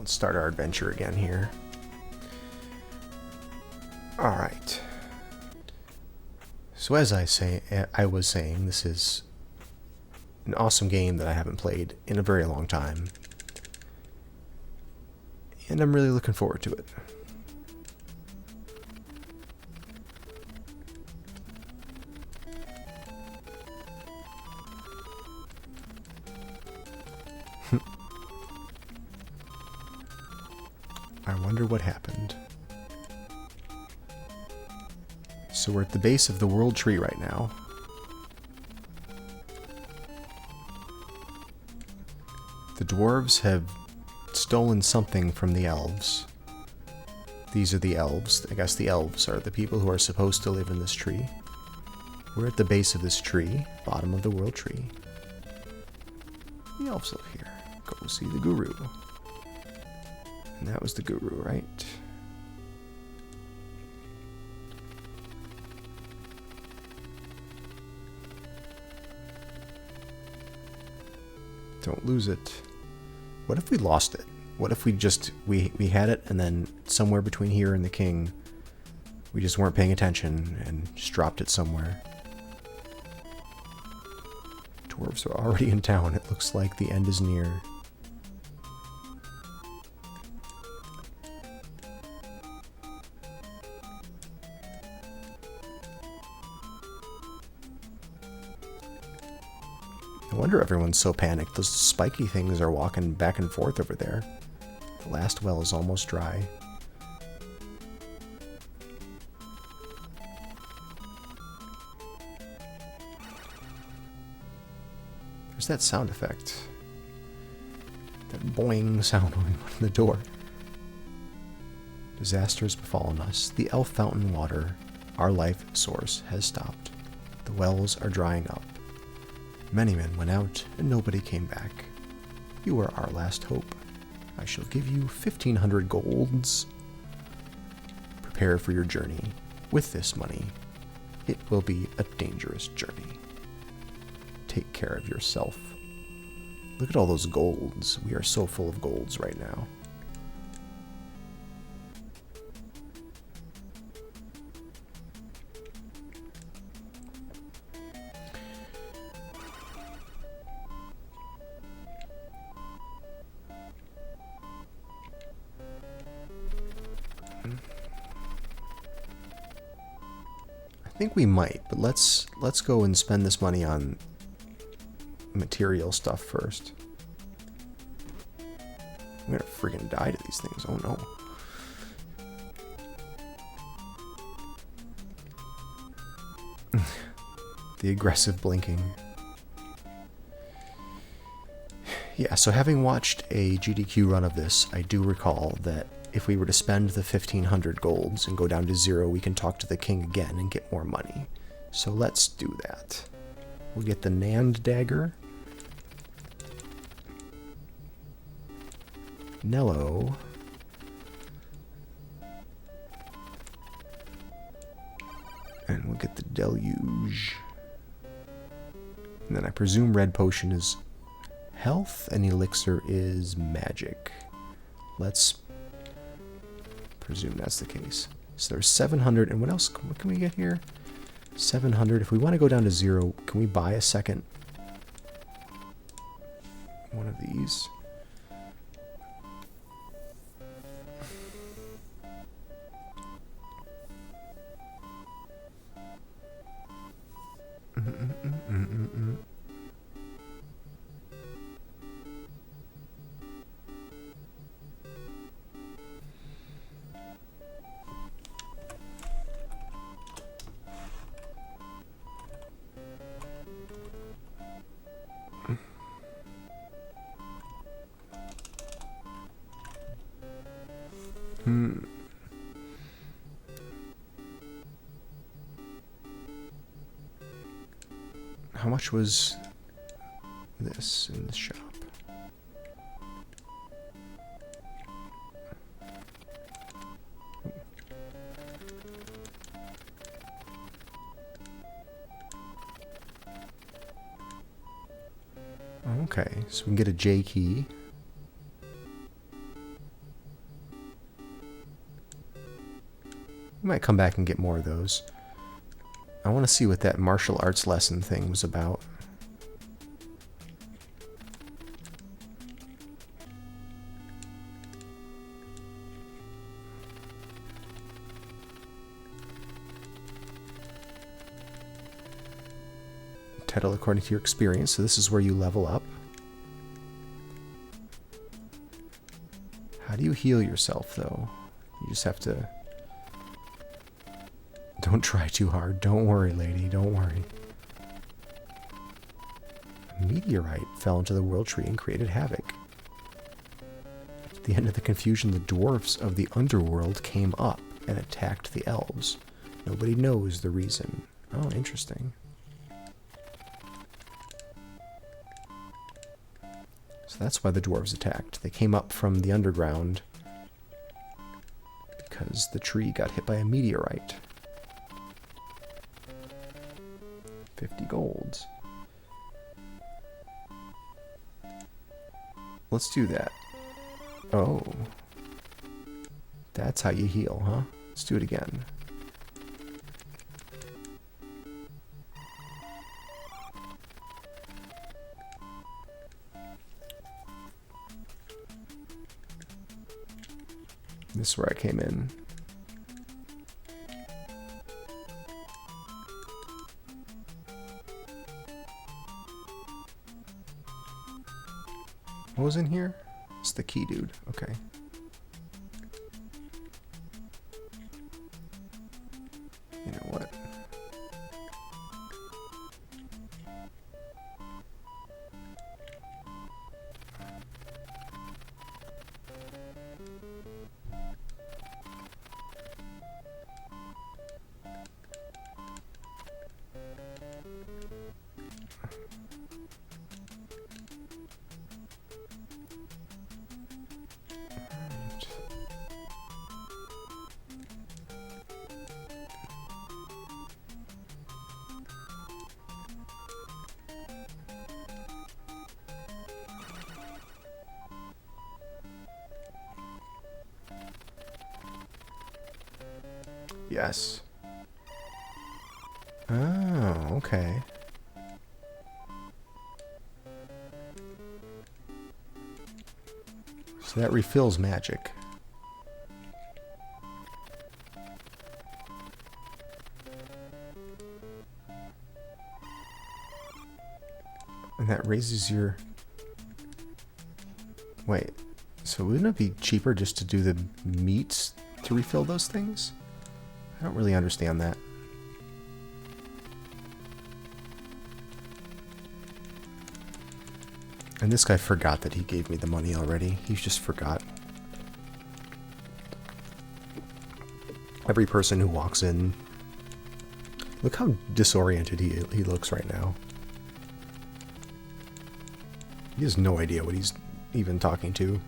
Let's start our adventure again here. Alright. So as I was saying, this is an awesome game that I haven't played in a very long time. And I'm really looking forward to it. I wonder what happened. So we're at the base of the world tree right now. The dwarves have stolen something from the elves. These are the elves. I guess the elves are the people who are supposed to live in this tree. We're at the base of this tree, bottom of the world tree. The elves live here. Go see the guru. And that was the guru, right? Don't lose it. What if we lost it? What if we just, we had it and then somewhere between here and the king, we just weren't paying attention and just dropped it somewhere? Dwarves are already in town. It looks like the end is near. No wonder everyone's so panicked. Those spiky things are walking back and forth over there. The last well is almost dry. There's that sound effect. That boing sound when we open the door. Disaster has befallen us. The elf fountain water, our life source, has stopped. The wells are drying up. Many men went out, and nobody came back. You are our last hope. I shall give you 1,500 golds. Prepare for your journey. With this money, it will be a dangerous journey. Take care of yourself. Look at all those golds. We are so full of golds right now. I think we might, but let's go and spend this money on material stuff first. I'm gonna freaking die to these things. Oh no. The aggressive blinking. Yeah, so having watched a GDQ run of this, I do recall that if we were to spend the 1,500 golds and go down to 0, we can talk to the king again and get more money. So let's do that. We'll get the Nand dagger. Nello. And we'll get the deluge. And then I presume red potion is health and elixir is magic. Let's presume that's the case. So there's 700, and what else? What can we get here? 700. If we want to go down to 0, can we buy a second one of these? How much was this in the shop? Okay, so we can get a J key. We might come back and get more of those. I want to see what that martial arts lesson thing was about. Title according to your experience, so this is where you level up. How do you heal yourself, though? You just have to... Don't try too hard. Don't worry, lady. Don't worry. A meteorite fell into the world tree and created havoc. At the end of the confusion, the dwarfs of the underworld came up and attacked the elves. Nobody knows the reason. Oh, interesting. So that's why the dwarves attacked. They came up from the underground because the tree got hit by a meteorite. 50 golds. Let's do that. Oh. That's how you heal, huh? Let's do it again. This is where I came in. What was in here? It's the key, dude. Okay. You know what? Yes. Oh, okay. So that refills magic. And that raises your... Wait, so wouldn't it be cheaper just to do the meats to refill those things? I don't really understand that. And this guy forgot that he gave me the money already. He just forgot. Every person who walks in... Look how disoriented he looks right now. He has no idea what he's even talking to.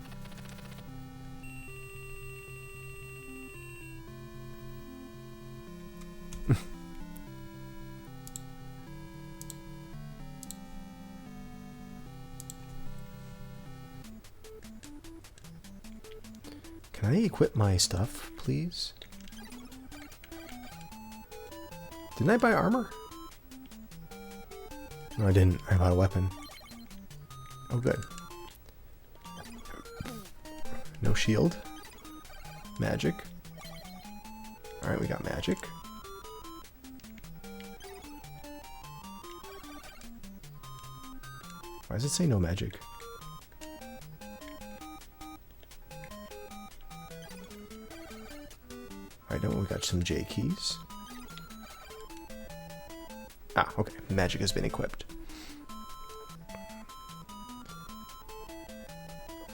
Can I equip my stuff, please? Didn't I buy armor? No, I didn't. I bought a weapon. Oh, good. No shield. Magic. Alright, we got magic. Why does it say no magic? Alright, now we got some J keys. Ah, okay. Magic has been equipped.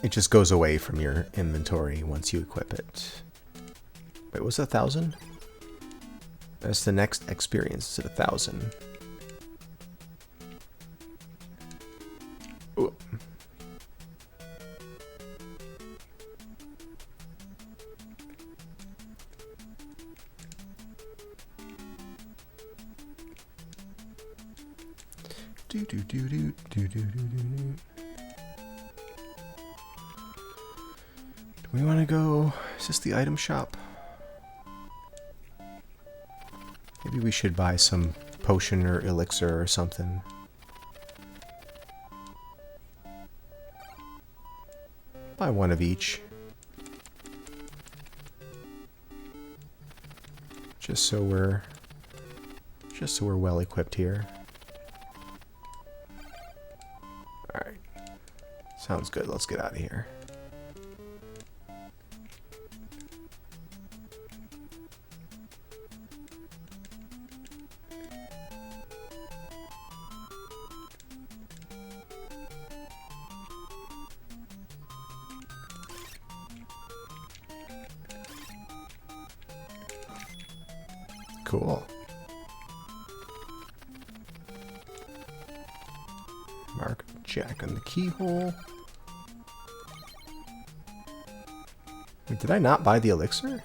It just goes away from your inventory once you equip it. Wait, was it 1,000? That's the next experience. It's at 1,000. Ooh. Do do do do do do do do. Do we want to go? Is this the item shop? Maybe we should buy some potion or elixir or something. Buy one of each. Just so we're well equipped here. Alright. Sounds good. Let's get out of here. Cool. Mark Jack on the keyhole. Wait, did I not buy the elixir?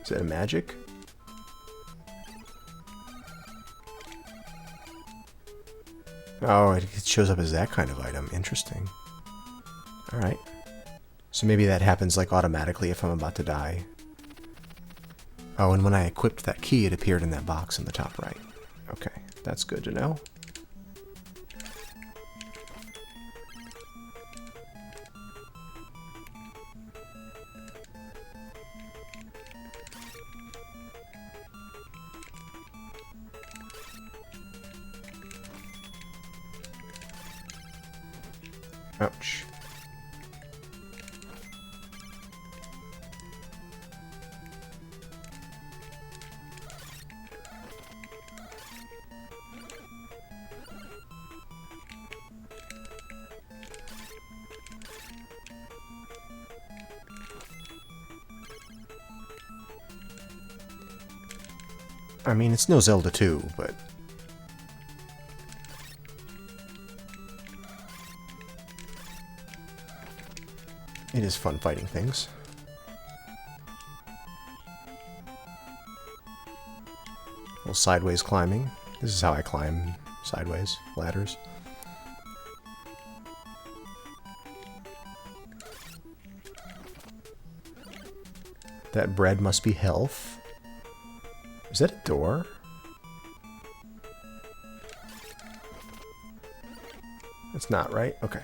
Is it a magic? Oh, it shows up as that kind of item. Interesting. Alright. So maybe that happens like automatically if I'm about to die. Oh, and when I equipped that key, it appeared in that box in the top right. Okay, that's good to know. Ouch. I mean, it's no Zelda 2, but... it is fun fighting things. A little sideways climbing. This is how I climb sideways ladders. That bread must be health. Is that a door? It's not, right? Okay.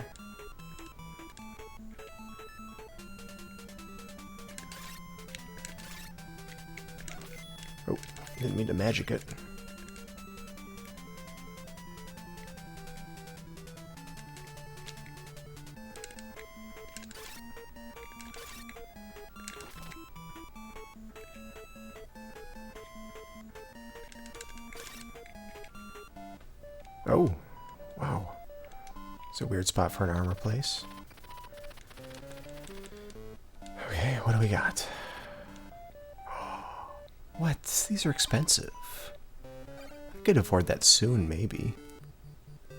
Oh, didn't mean to magic it. Oh, wow. It's a weird spot for an armor place. Okay, what do we got? What? These are expensive. I could afford that soon, maybe. I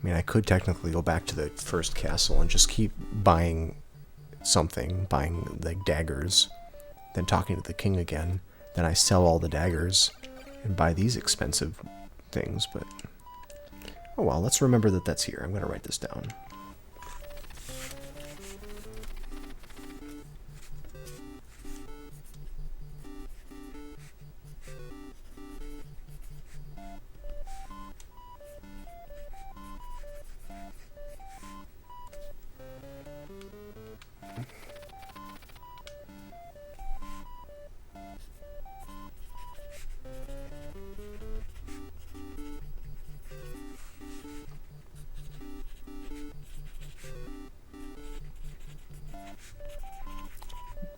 mean, I could technically go back to the first castle and just keep buying something, buying, like, daggers, then talking to the king again. Then I sell all the daggers and buy these expensive things, but oh well, let's remember that that's here. I'm going to write this down.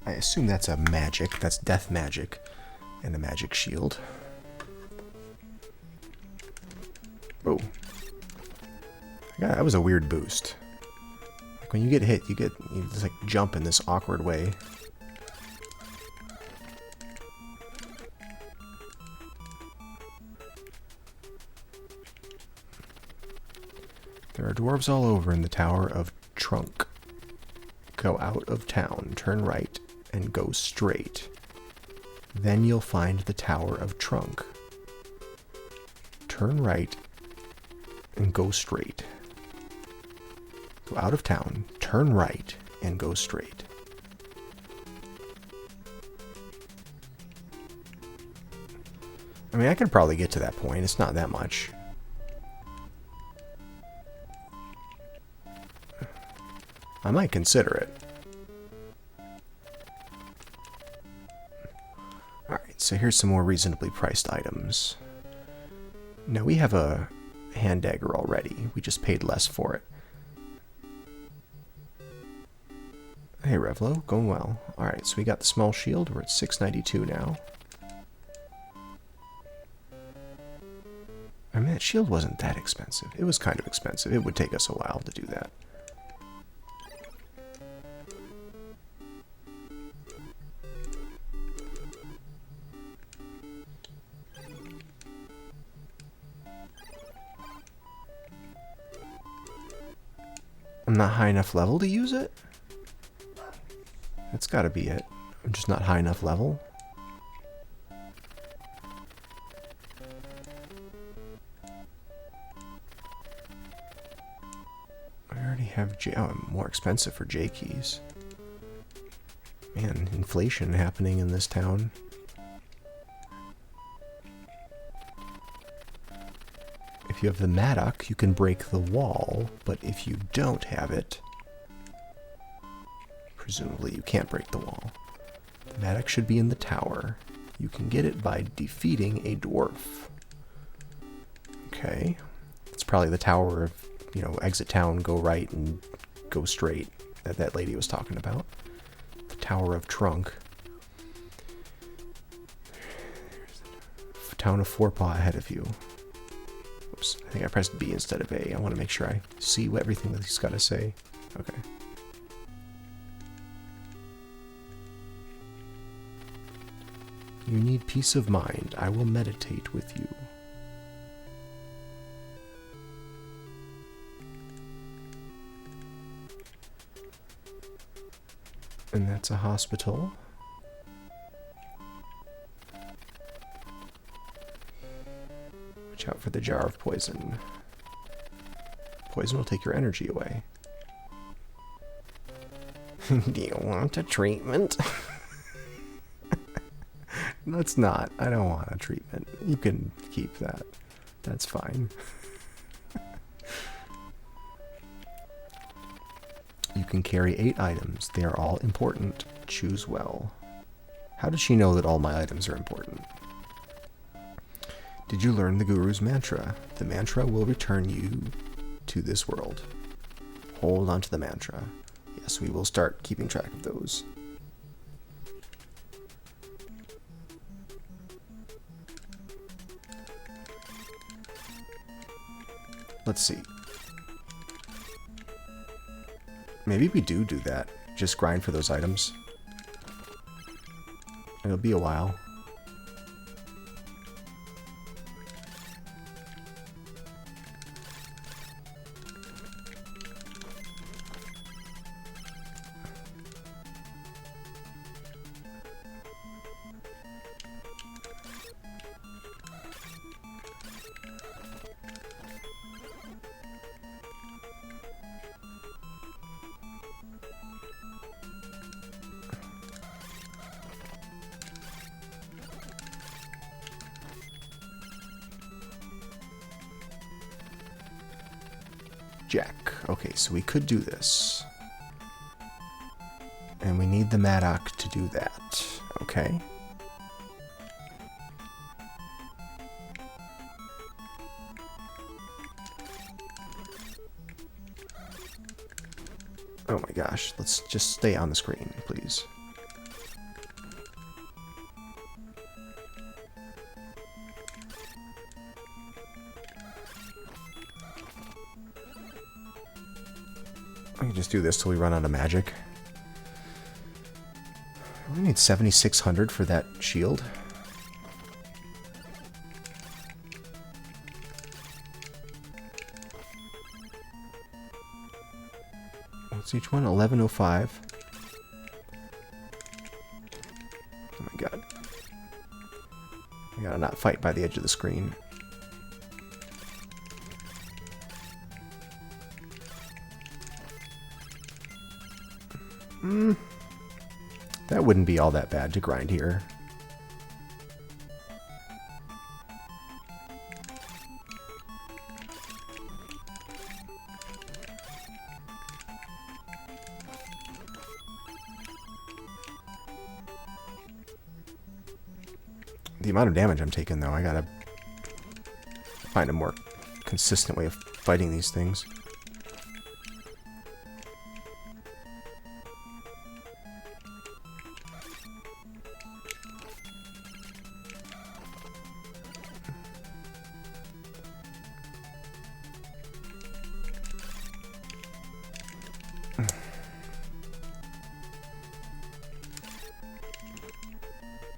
I assume that's a magic. That's death magic. And a magic shield. Oh. Yeah, that was a weird boost. Like when you get hit, you just like jump in this awkward way. There are dwarves all over in the Tower of Trunk. Go out of town, turn right, and go straight. Then you'll find the Tower of Trunk. Turn right and go straight. Go out of town, turn right, and go straight. I mean, I could probably get to that point. It's not that much. I might consider it. Alright, so here's some more reasonably priced items. Now, we have a hand dagger already. We just paid less for it. Hey, Revlo, going well. Alright, so we got the small shield. We're at 692 now. I mean, that shield wasn't that expensive. It was kind of expensive. It would take us a while to do that. I'm not high enough level to use it? That's gotta be it. I'm just not high enough level. I already have J. Oh, I'm more expensive for J keys. Man, inflation happening in this town. If you have the Maddock, you can break the wall, but if you don't have it, presumably you can't break the wall. The Maddock should be in the tower. You can get it by defeating a dwarf. Okay. It's probably the tower of, you know, exit town, go right and go straight that that lady was talking about. The Tower of Trunk. Town of Forepaw ahead of you. Oops, I think I pressed B instead of A. I want to make sure I see everything that he's got to say. Okay. You need peace of mind. I will meditate with you. And that's a hospital. Watch out for the jar of poison. Poison will take your energy away. Do you want a treatment? No, it's not. I don't want a treatment. You can keep that. That's fine. You can carry 8 items. They are all important. Choose well. How does she know that all my items are important? Did you learn the Guru's mantra? The mantra will return you to this world. Hold on to the mantra. Yes, we will start keeping track of those. Let's see. Maybe we do that. Just grind for those items. It'll be a while. Jack. Okay, so we could do this. And we need the Maddock to do that. Okay. Oh my gosh, let's just stay on the screen, please. I can just do this till we run out of magic. We need 7,600 for that shield. What's each one? 1105. Oh my god. I gotta not fight by the edge of the screen. That wouldn't be all that bad to grind here. The amount of damage I'm taking, though, I gotta find a more consistent way of fighting these things.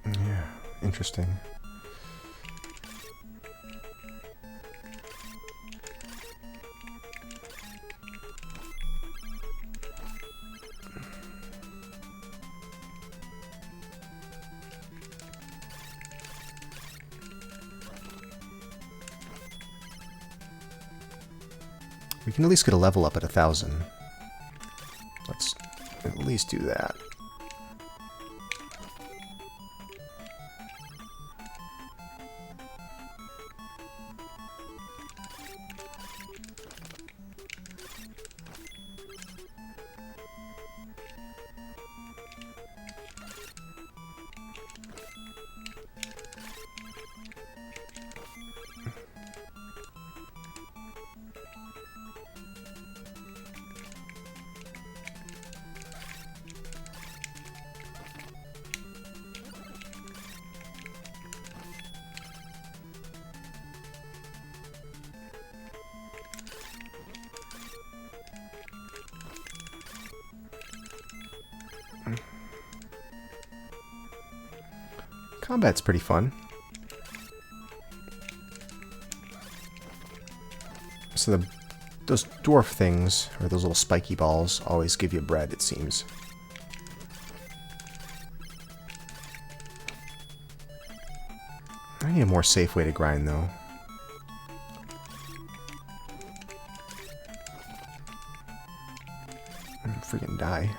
Yeah, interesting. We can at least get a level up at 1,000. Let's at least do that. Combat's pretty fun. So those dwarf things, or those little spiky balls, always give you bread, it seems. I need a more safe way to grind, though. I'm freaking die.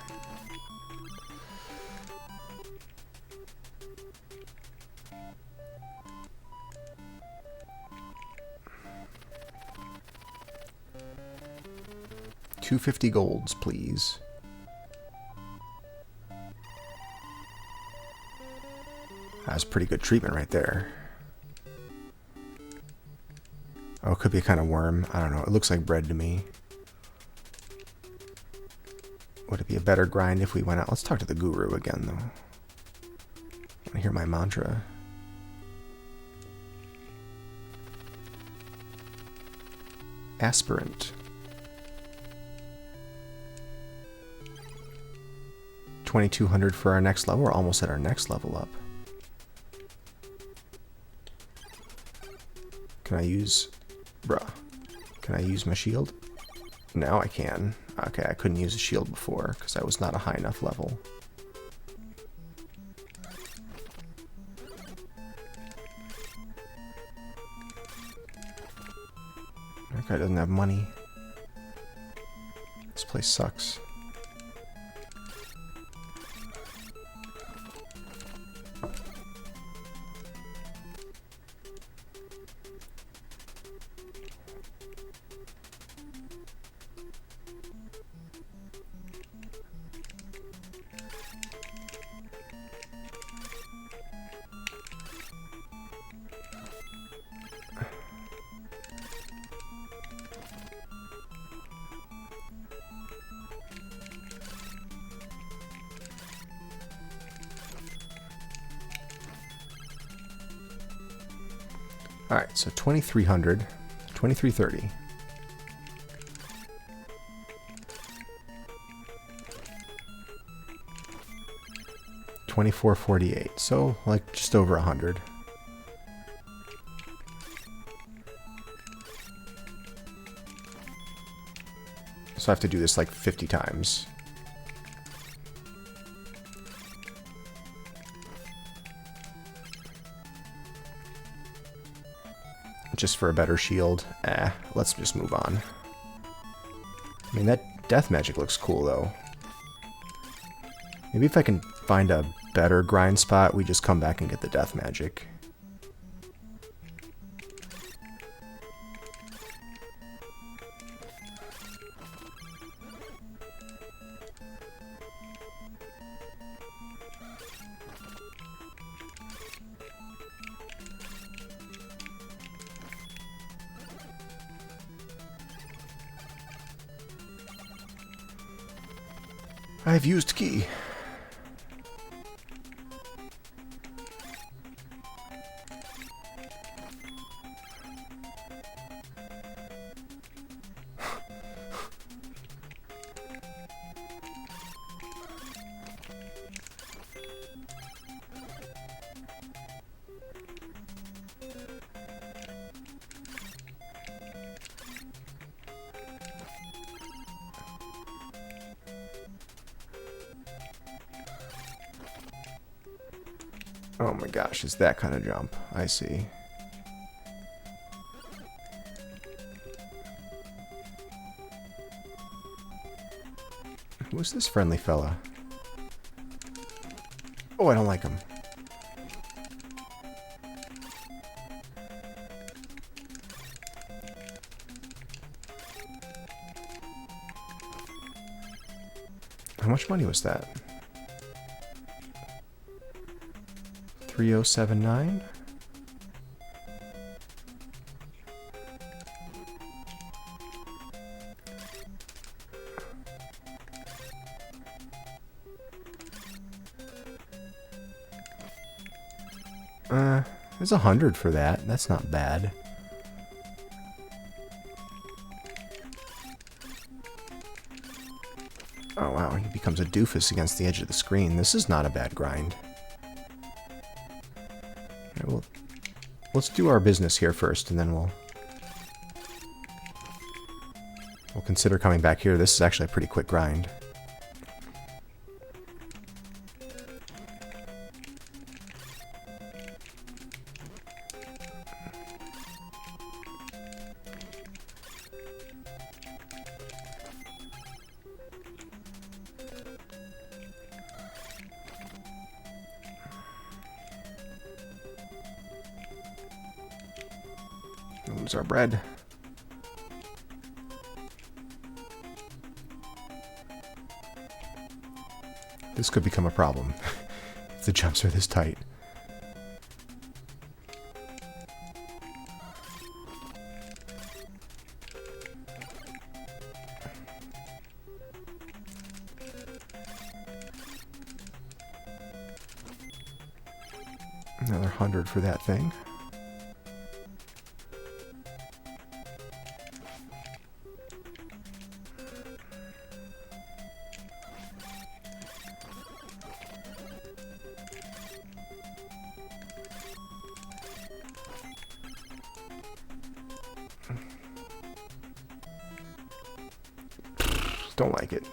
$250 golds, please. That's pretty good treatment right there. Oh, it could be a kind of worm. I don't know. It looks like bread to me. Would it be a better grind if we went out? Let's talk to the guru again, though. I want to hear my mantra. Aspirant. 2,200 for our next level. We're almost at our next level up. Can I use... Bruh. Can I use my shield? Now I can. Okay, I couldn't use a shield before because I was not a high enough level. That guy doesn't have money. This place sucks. Alright, so 2,300, 2,330. $24.48, so like just over 100. So I have to do this like 50 times. Just for a better shield. Let's just move on. I mean, that death magic looks cool, though. Maybe if I can find a better grind spot, we just come back and get the death magic. I've used key. Oh my gosh, it's that kind of jump. I see. Who's this friendly fella? Oh, I don't like him. How much money was that? 3079? There's 100 for that. That's not bad. Oh wow, he becomes a doofus against the edge of the screen. This is not a bad grind. Alright, well, let's do our business here first, and then we'll consider coming back here. This is actually a pretty quick grind. Lose our bread. This could become a problem if the jumps are this tight. Another 100 for that thing. Don't like it.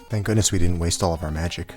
Thank goodness we didn't waste all of our magic.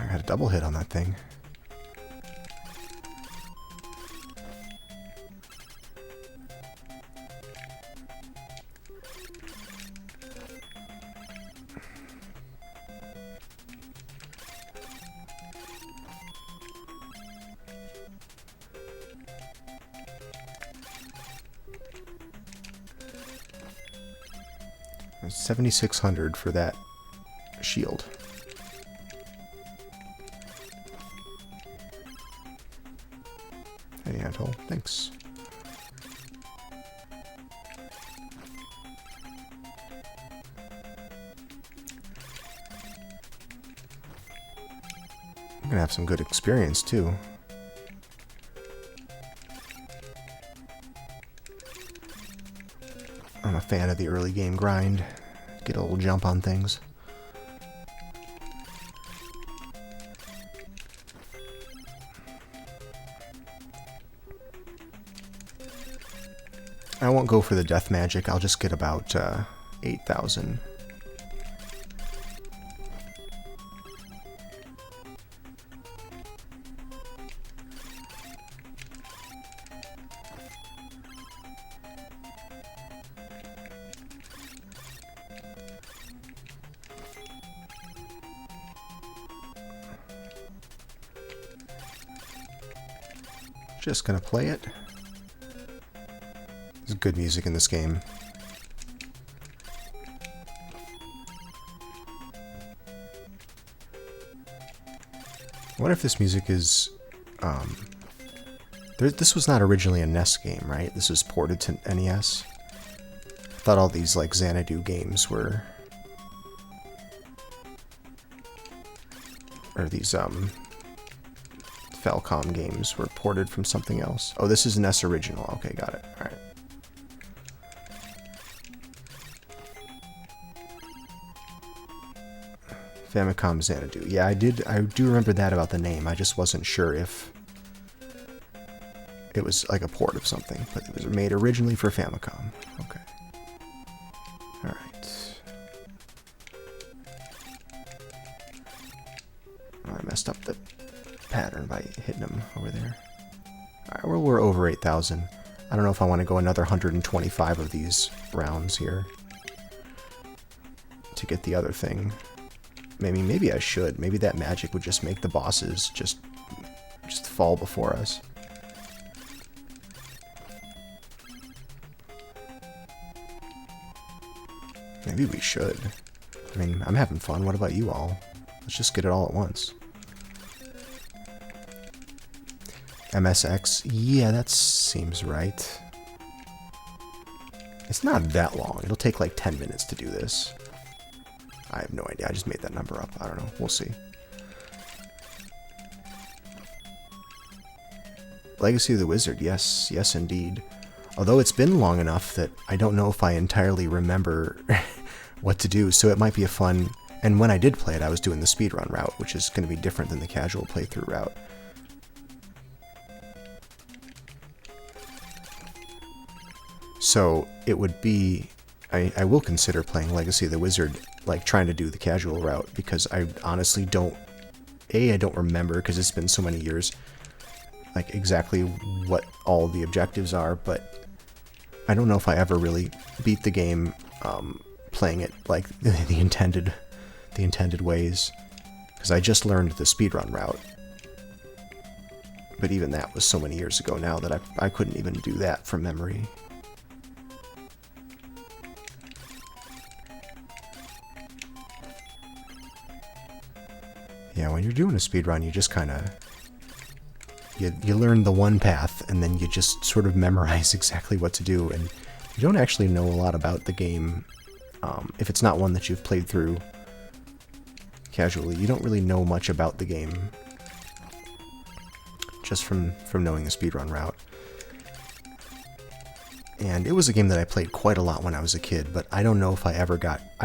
I got a double hit on that thing. It's 7,600 for that shield. Hey, Antle, thanks. I'm gonna have some good experience too. I'm a fan of the early game grind. Get a little jump on things. I won't go for the death magic. I'll just get about 8,000. Just gonna play it. There's good music in this game. I wonder if this music is... this was not originally a NES game, right? This was ported to NES. I thought all these like Xanadu games were... or these Falcom games were ported from something else. Oh, this is NES original. Okay, got it. Alright. Famicom Xanadu. Yeah, I do remember that about the name. I just wasn't sure if it was like a port of something, but it was made originally for Famicom. Okay. Alright. Oh, I messed up the pattern by hitting him over there. Alright, well, we're over 8,000. I don't know if I want to go another 125 of these rounds here to get the other thing. Maybe I should. Maybe that magic would just make the bosses just fall before us. Maybe we should. I mean, I'm having fun. What about you all? Let's just get it all at once. MSX? Yeah, that seems right. It's not that long. It'll take like 10 minutes to do this. I have no idea. I just made that number up. I don't know. We'll see. Legacy of the Wizard. Yes. Yes, indeed. Although it's been long enough that I don't know if I entirely remember what to do, so it might be a fun... And when I did play it, I was doing the speedrun route, which is going to be different than the casual playthrough route. So it would be... I will consider playing Legacy of the Wizard, like trying to do the casual route, because I honestly don't... I don't remember, because it's been so many years, like exactly what all the objectives are, but I don't know if I ever really beat the game playing it like the intended ways, because I just learned the speedrun route. But even that was so many years ago now that I couldn't even do that from memory. Yeah, when you're doing a speedrun, you just kind of... You learn the one path, and then you just sort of memorize exactly what to do, and you don't actually know a lot about the game. If it's not one that you've played through casually, you don't really know much about the game just from knowing the speedrun route. And it was a game that I played quite a lot when I was a kid, but I don't know if I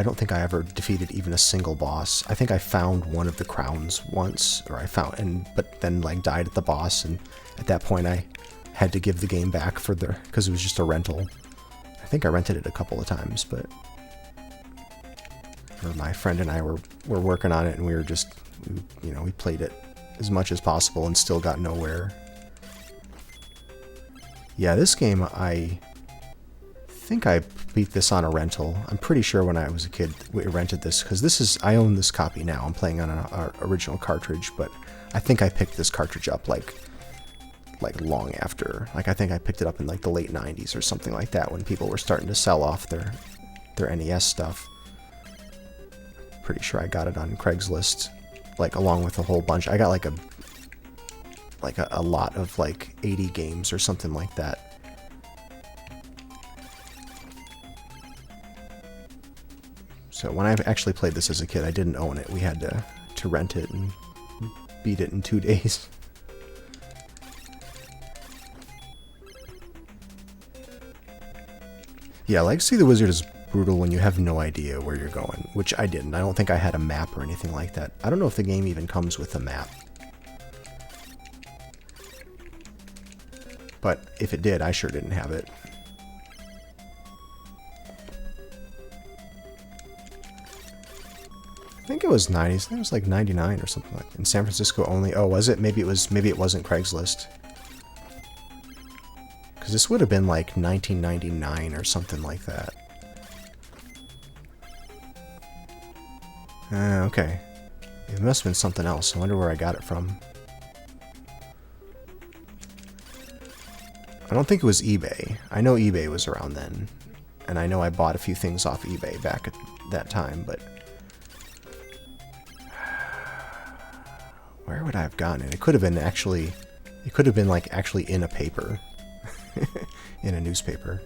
don't think I ever defeated even a single boss. I think I found one of the crowns once, but then like died at the boss, and at that point I had to give the game back because it was just a rental. I think I rented it a couple of times, but or my friend and I were working on it, and we were just, we played it as much as possible and still got nowhere. Yeah, this game, I think I beat this on a rental. I'm pretty sure when I was a kid we rented this, because I own this copy now. I'm playing on our original cartridge, but I think I picked this cartridge up like long after. Like, I think I picked it up in like the late 90s or something like that, when people were starting to sell off their NES stuff. Pretty sure I got it on Craigslist, like along with a whole bunch. I got like a lot of like 80 games or something like that. So when I actually played this as a kid, I didn't own it. We had to rent it and beat it in 2 days. Yeah, Legacy of the Wizard is brutal when you have no idea where you're going, which I didn't. I don't think I had a map or anything like that. I don't know if the game even comes with a map. But if it did, I sure didn't have it. I think it was 90s. I think it was like 99 or something like that. In San Francisco only. Oh, was it? Maybe it wasn't Craigslist. Because this would have been like 1999 or something like that. Okay. It must have been something else. I wonder where I got it from. I don't think it was eBay. I know eBay was around then. And I know I bought a few things off eBay back at that time, but... where would I have gotten it? It could have been actually... It could have been like actually in a paper. In a newspaper.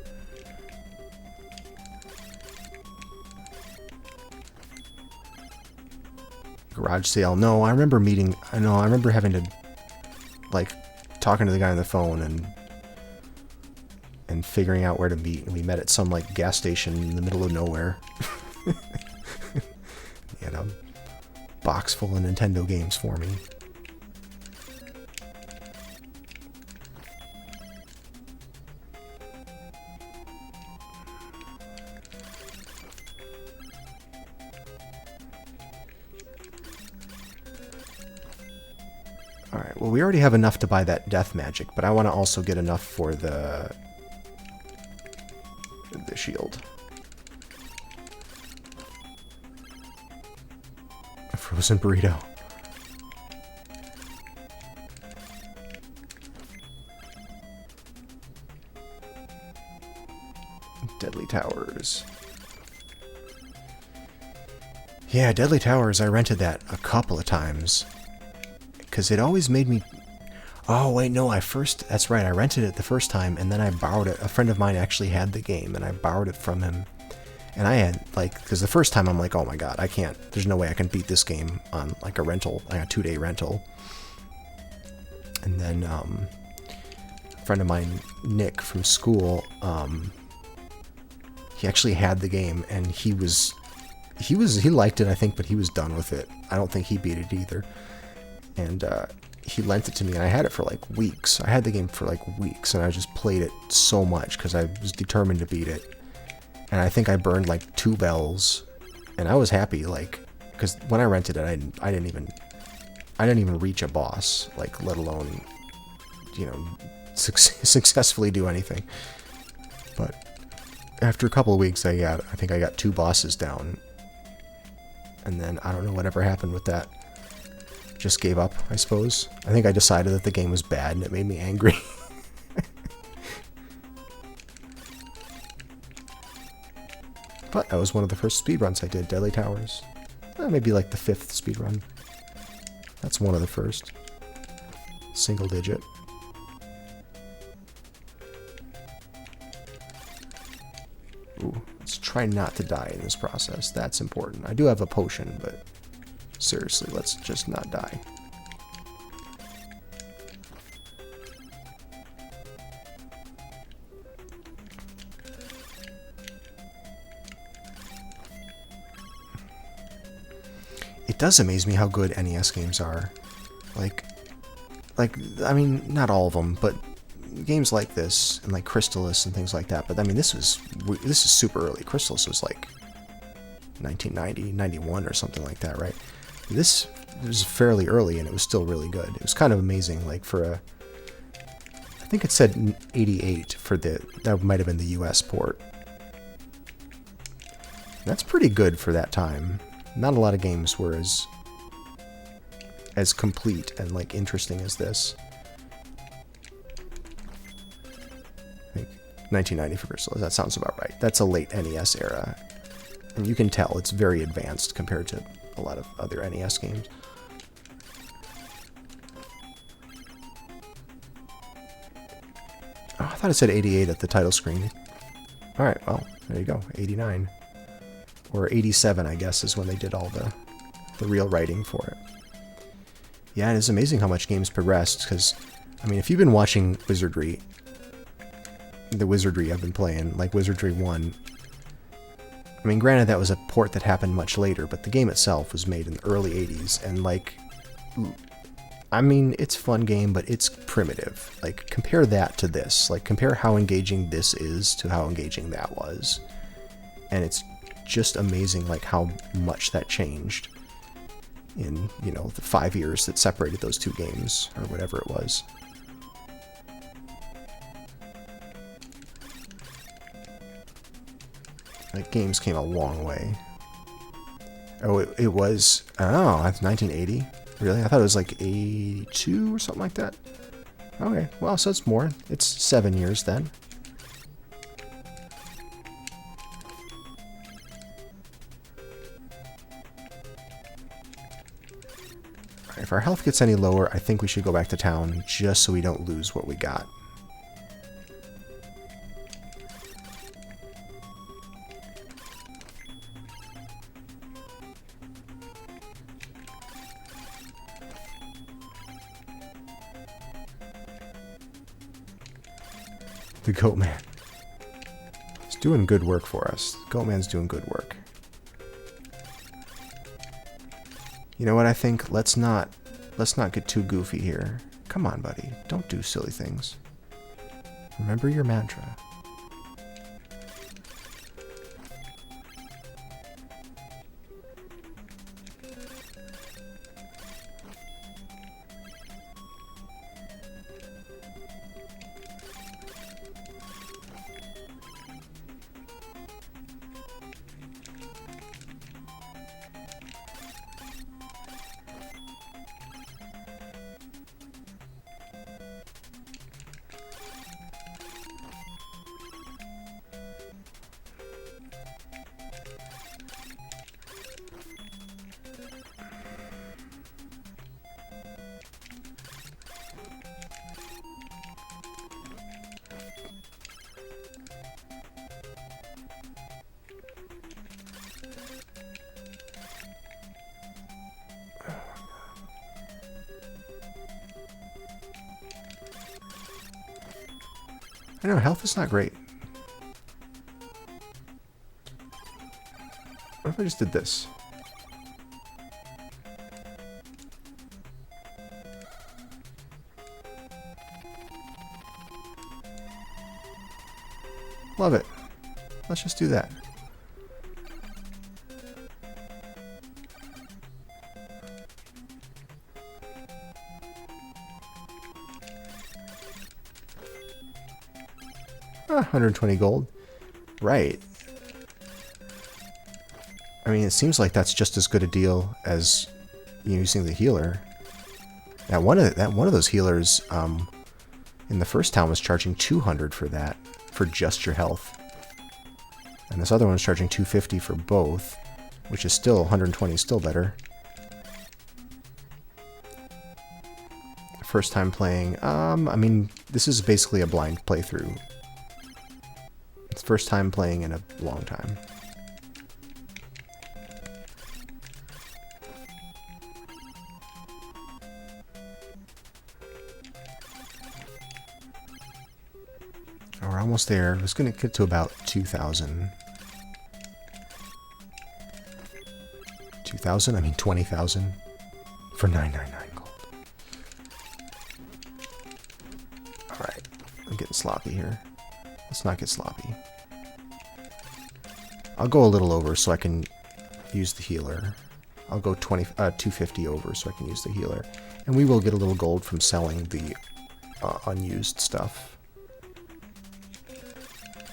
Garage sale. No, I remember having to, like, talking to the guy on the phone and figuring out where to meet. And we met at some, like, gas station in the middle of nowhere. He had a box full of Nintendo games for me. Alright, well, we already have enough to buy that death magic, but I want to also get enough for the shield. A frozen burrito. Deadly Towers. Yeah, Deadly Towers, I rented that a couple of times. Because it always made me... Oh, wait, no, that's right, I rented it the first time, and then I borrowed it. A friend of mine actually had the game, and I borrowed it from him. And I had, like, because the first time I'm like, oh my god, I can't, there's no way I can beat this game on, like, a rental, like a 2-day rental. And then, a friend of mine, Nick, from school, he actually had the game, and he liked it, I think, but he was done with it. I don't think he beat it either. And he lent it to me, and I had it for like weeks. I had the game for like weeks, and I just played it so much because I was determined to beat it. And I think I burned like 2 bells, and I was happy, like, because when I rented it, I didn't even reach a boss, like, let alone, successfully do anything. But after a couple of weeks, I think I got 2 bosses down, and then I don't know whatever happened with that. Just gave up, I suppose. I think I decided that the game was bad and it made me angry. But that was one of the first speedruns I did, Deadly Towers. Maybe like the 5th speedrun. That's one of the first. Single digit. Ooh, let's try not to die in this process. That's important. I do have a potion, but... seriously, let's just not die. It does amaze me how good NES games are. Like, I mean, not all of them, but games like this, and like Crystallis and things like that. But I mean, this is super early. Crystallis was like 1990, 91 or something like that, right? This was fairly early and it was still really good. It was kind of amazing, like for a... I think it said 88 for the... That might have been the US port. That's pretty good for that time. Not a lot of games were as complete and like interesting as this. I think 1990 for Crystal. That sounds about right. That's a late NES era. And you can tell it's very advanced compared to a lot of other NES games. Oh, I thought it said 88 at the title screen. Alright, well, there you go. 89. Or 87, I guess, is when they did all the real writing for it. Yeah, it is amazing how much games progressed, because, I mean, if you've been watching Wizardry, the Wizardry I've been playing, like Wizardry 1, I mean, granted that was a port that happened much later, but the game itself was made in the early 80s, and like, I mean, it's a fun game, but it's primitive. Like, compare that to this. Like, compare how engaging this is to how engaging that was. And it's just amazing, like, how much that changed in, you know, the 5 years that separated those two games, or whatever it was. Like, games came a long way. Oh, it was... Oh, that's 1980? Really? I thought it was like 82 or something like that. Okay, well, so it's more. It's 7 years then. Alright, if our health gets any lower, I think we should go back to town just so we don't lose what we got. The Goat Man. He's doing good work for us. Goat Man's doing good work. You know what I think? Let's not get too goofy here. Come on, buddy. Don't do silly things. Remember your mantra. I know, health is not great. What if I just did this? Love it. Let's just do that. Ah, 120 gold. Right. I mean, it seems like that's just as good a deal as using the healer. Now, one of those healers in the first town was charging 200 for that, for just your health. And this other one's charging 250 for both, which is still 120 is still better. First time playing, I mean, this is basically a blind playthrough. It's the first time playing in a long time. Oh, we're almost there. It's going to get to about 2,000. 2,000? I mean 20,000 for 999 gold. Alright, I'm getting sloppy here. Let's not get sloppy. I'll go a little over so I can use the healer. I'll go 250 over so I can use the healer. And we will get a little gold from selling the unused stuff.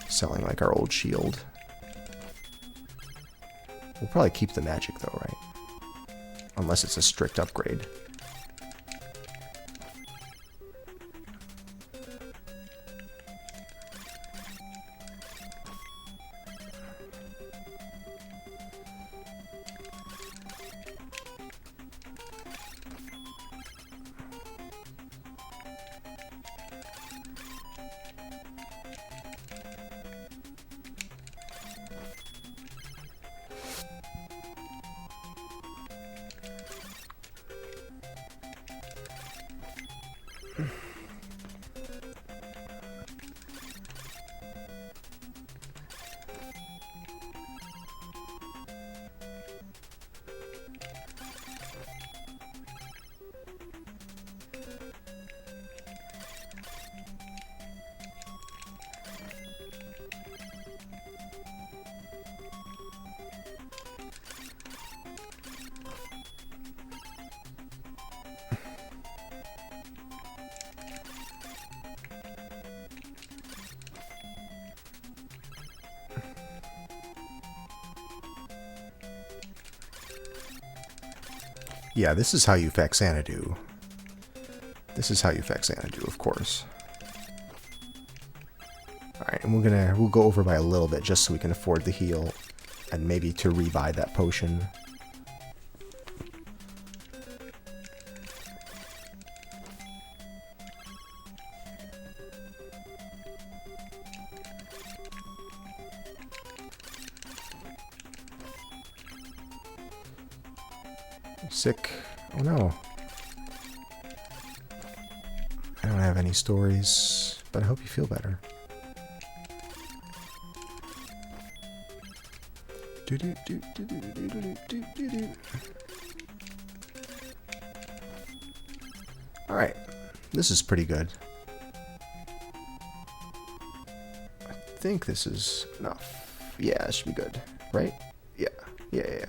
Selling like our old shield. We'll probably keep the magic though, right? Unless it's a strict upgrade. Yeah, this is how you Faxanadu. This is how you Faxanadu, of course. Alright, and we'll go over by a little bit just so we can afford the heal. And maybe to rebuy that potion. Sick. Oh no. I don't have any stories, but I hope you feel better. Alright. This is pretty good. I think this is enough. Yeah, it should be good. Right? Yeah. Yeah.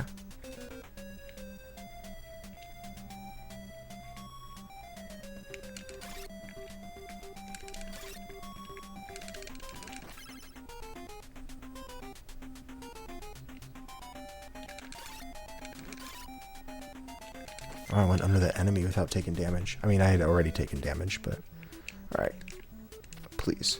Oh, I went under the enemy without taking damage. I mean, I had already taken damage, but... Alright. Please.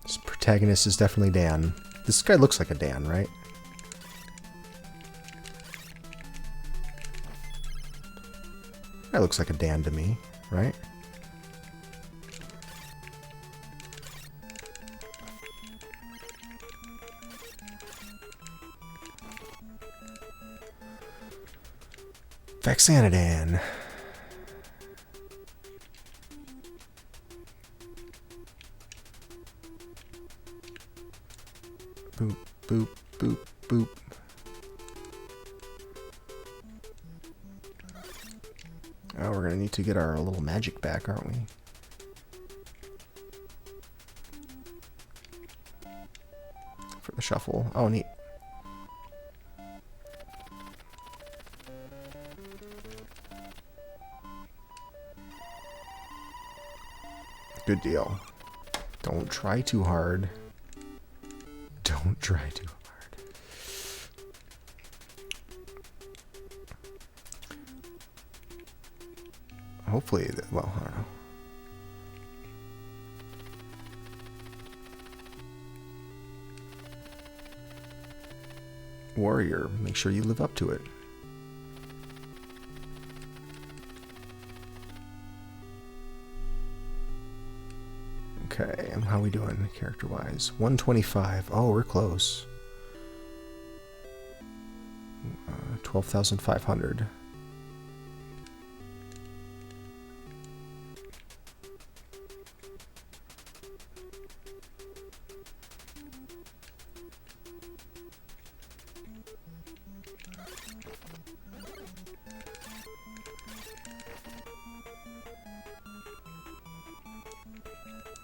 This protagonist is definitely Dan. This guy looks like a Dan, right? That looks like a Dan to me, right? Faxanadu. Boop, boop, boop, boop. Oh, we're gonna need to get our little magic back, aren't we? For the shuffle. Oh, neat. Good deal. Don't try too hard. Don't try too hard. Hopefully, well, I don't know. Warrior, make sure you live up to it. Okay, and how are we doing character-wise? 125. Oh, we're close. 12,500.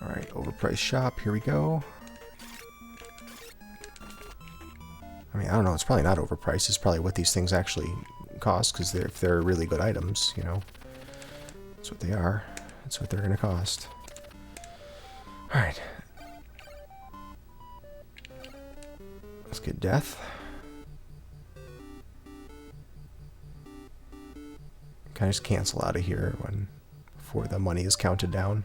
Alright, overpriced shop. Here we go. I mean, I don't know. It's probably not overpriced. It's probably what these things actually cost, because if they're really good items, you know. That's what they are. That's what they're going to cost. Alright. Let's get death. Can I just cancel out of here before the money is counted down?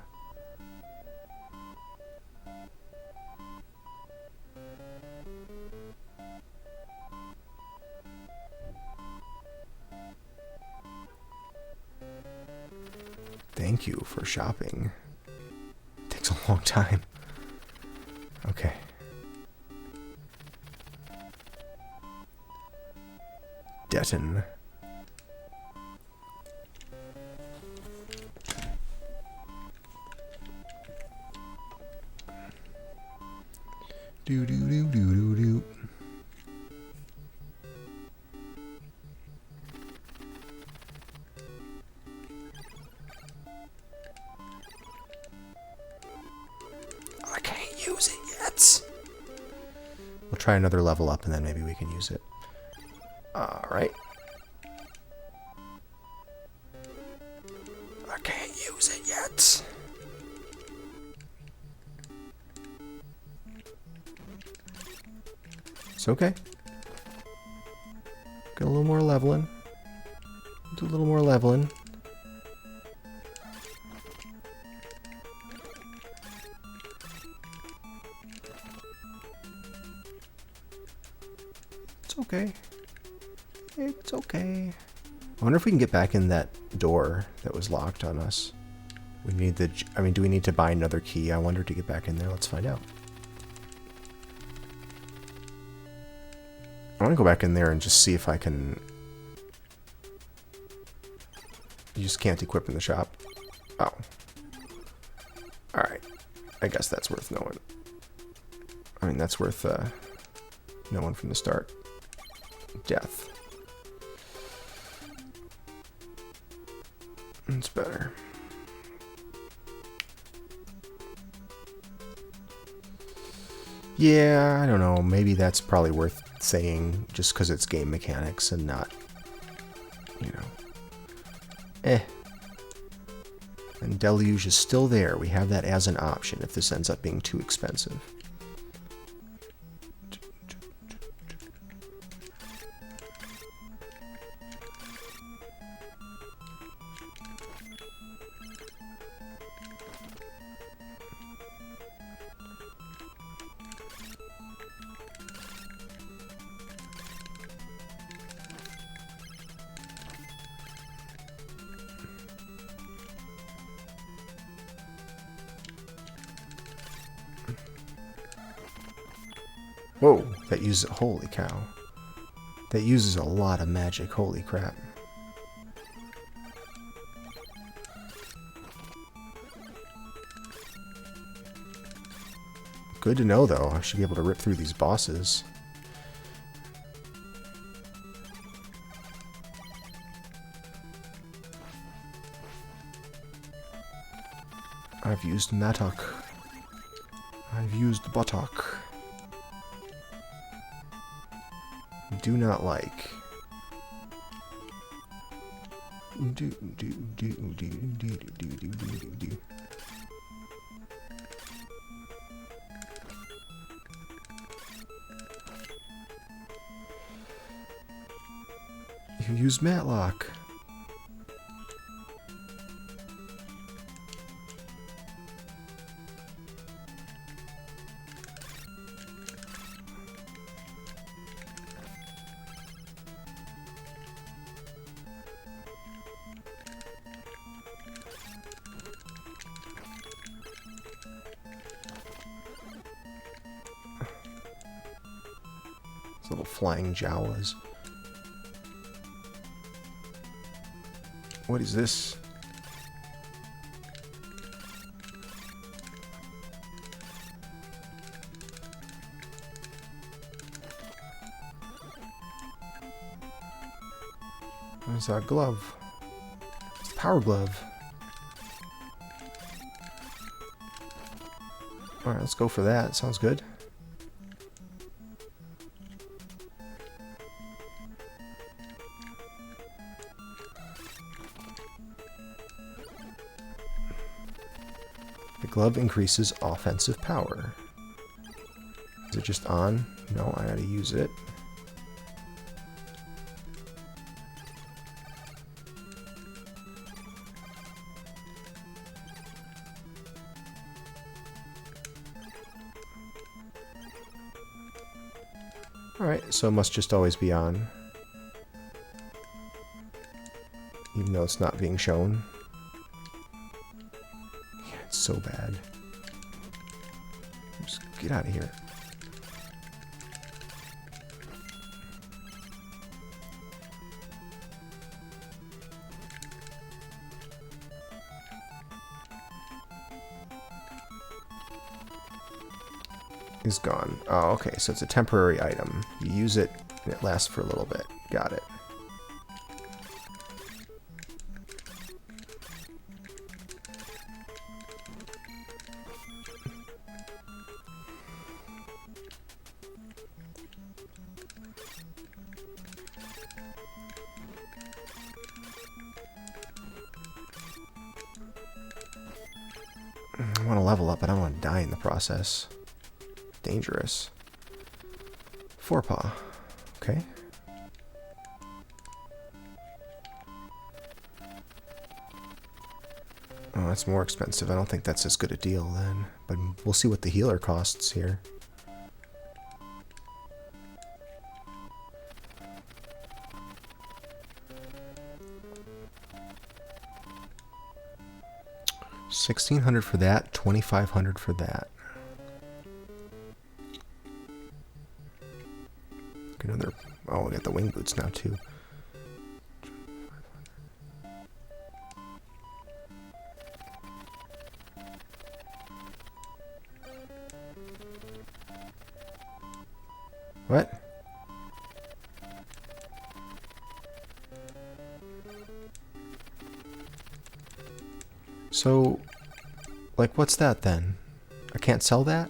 Thank you for shopping. Takes a long time. Okay. Detton. Do do do do do do. I can't use it yet. We'll try another level up and then maybe we can use it. Alright. I can't use it yet. It's okay. Get a little more leveling. Do a little more leveling. It's okay. It's okay. I wonder if we can get back in that door that was locked on us. We need the... I mean, do we need to buy another key? I wonder to get back in there. Let's find out. I want to go back in there and just see if I can... You just can't equip in the shop. Oh. Alright. I guess that's worth knowing. I mean, that's worth knowing from the start. Death. It's better. Yeah, I don't know. Maybe that's probably worth saying just because it's game mechanics and not, you know. And Deluge is still there. We have that as an option if this ends up being too expensive. Whoa, that uses... Holy cow. That uses a lot of magic. Holy crap. Good to know, though. I should be able to rip through these bosses. I've used mattock. I've used buttock. Do not like. Do. You use Matlock. Little flying Jawas. What is this? What is that glove? It's a power glove. Alright, let's go for that. Sounds good. The glove increases offensive power. Is it just on? No, I gotta use it. Alright, so it must just always be on. Even though it's not being shown. Yeah, it's so bad. Just get out of here. Is gone. Oh, okay, so it's a temporary item. You use it, and it lasts for a little bit. Got it. I want to level up, but I don't want to die in the process. Dangerous. Forepaw. Okay. Oh, that's more expensive. I don't think that's as good a deal then. But we'll see what the healer costs here. $1,600 for that, $2,500 for that. Another. Oh, we got the wing boots now too. What? So, like, what's that then? I can't sell that?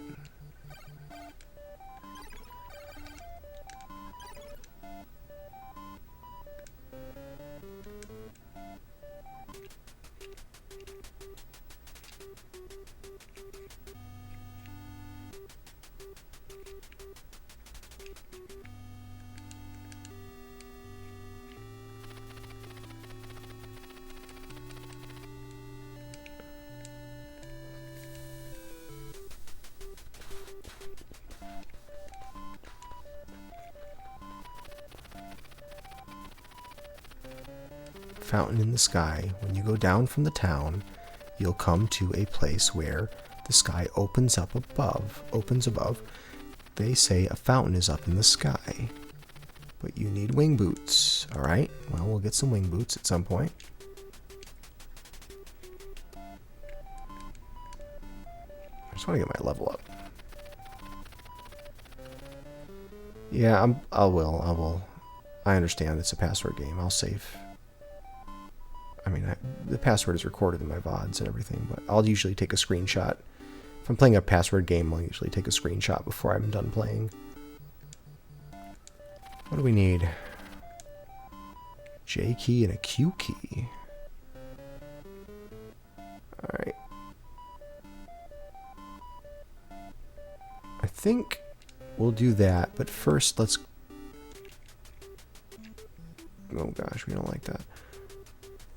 Fountain in the sky. When you go down from the town, you'll come to a place where the sky opens above. They say a fountain is up in the sky. But you need wing boots. Alright, well, we'll get some wing boots at some point. I just want to get my level up. Yeah, I will. I understand it's a password game. I'll save. I mean, the password is recorded in my VODs and everything, but I'll usually take a screenshot. If I'm playing a password game, I'll usually take a screenshot before I'm done playing. What do we need? J key and a Q key. Alright. I think we'll do that, but first let's... Oh gosh, we don't like that.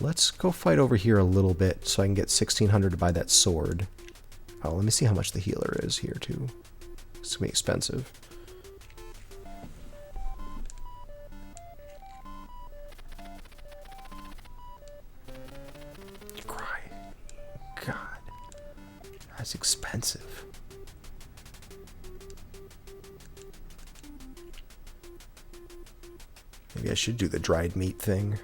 Let's go fight over here a little bit so I can get 1,600 to buy that sword. Oh, let me see how much the healer is here too. It's gonna be expensive. You cry. God. That's expensive. Maybe I should do the dried meat thing.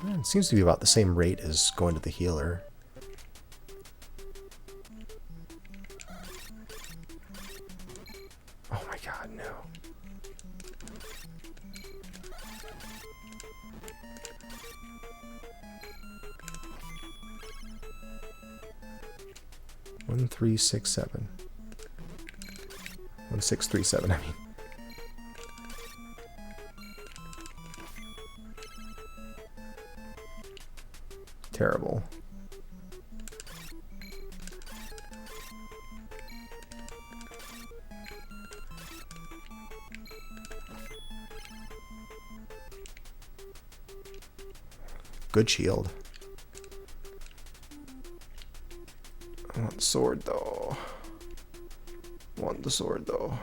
It seems to be about the same rate as going to the healer. Oh my god. no. One, 3, 6, 7. 1, 6, 3, 7, I mean. Terrible. Good shield. I want the sword though. Want the sword though.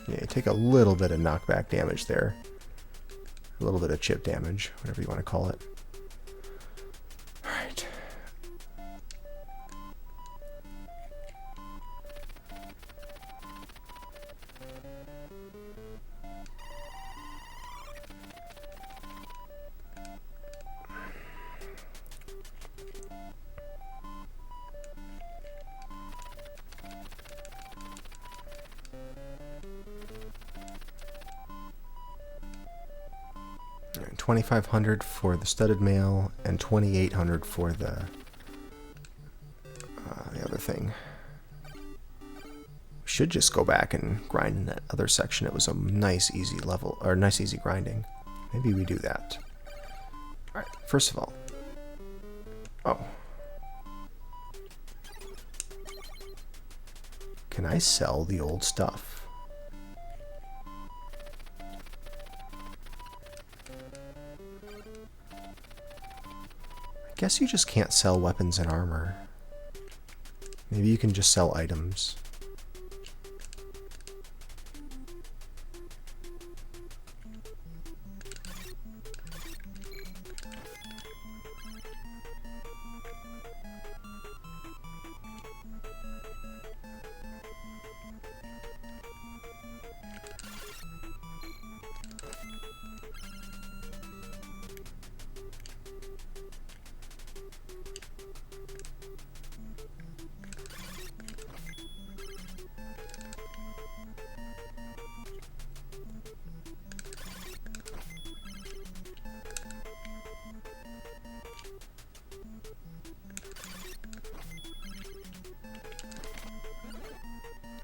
Yeah, you take a little bit of knockback damage there. A little bit of chip damage, whatever you want to call it. Alright. $2,500 for the studded mail and $2,800 for the other thing. Should just go back and grind in that other section. It was a nice easy level, or nice easy grinding. Maybe we do that. All right. First of all, can I sell the old stuff? I guess you just can't sell weapons and armor. Maybe you can just sell items.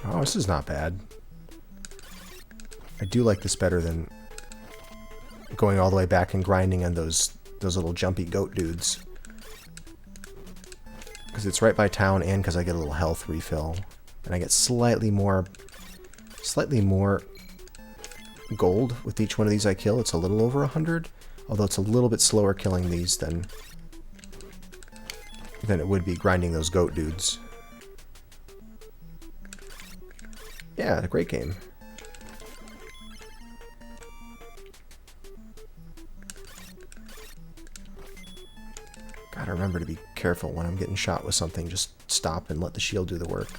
Oh, this is not bad. I do like this better than going all the way back and grinding on those little jumpy goat dudes. Because it's right by town and because I get a little health refill. And I get slightly more gold with each one of these I kill. It's a little over 100. Although it's a little bit slower killing these than it would be grinding those goat dudes. Yeah, a great game. Gotta remember to be careful when I'm getting shot with something. Just stop and let the shield do the work.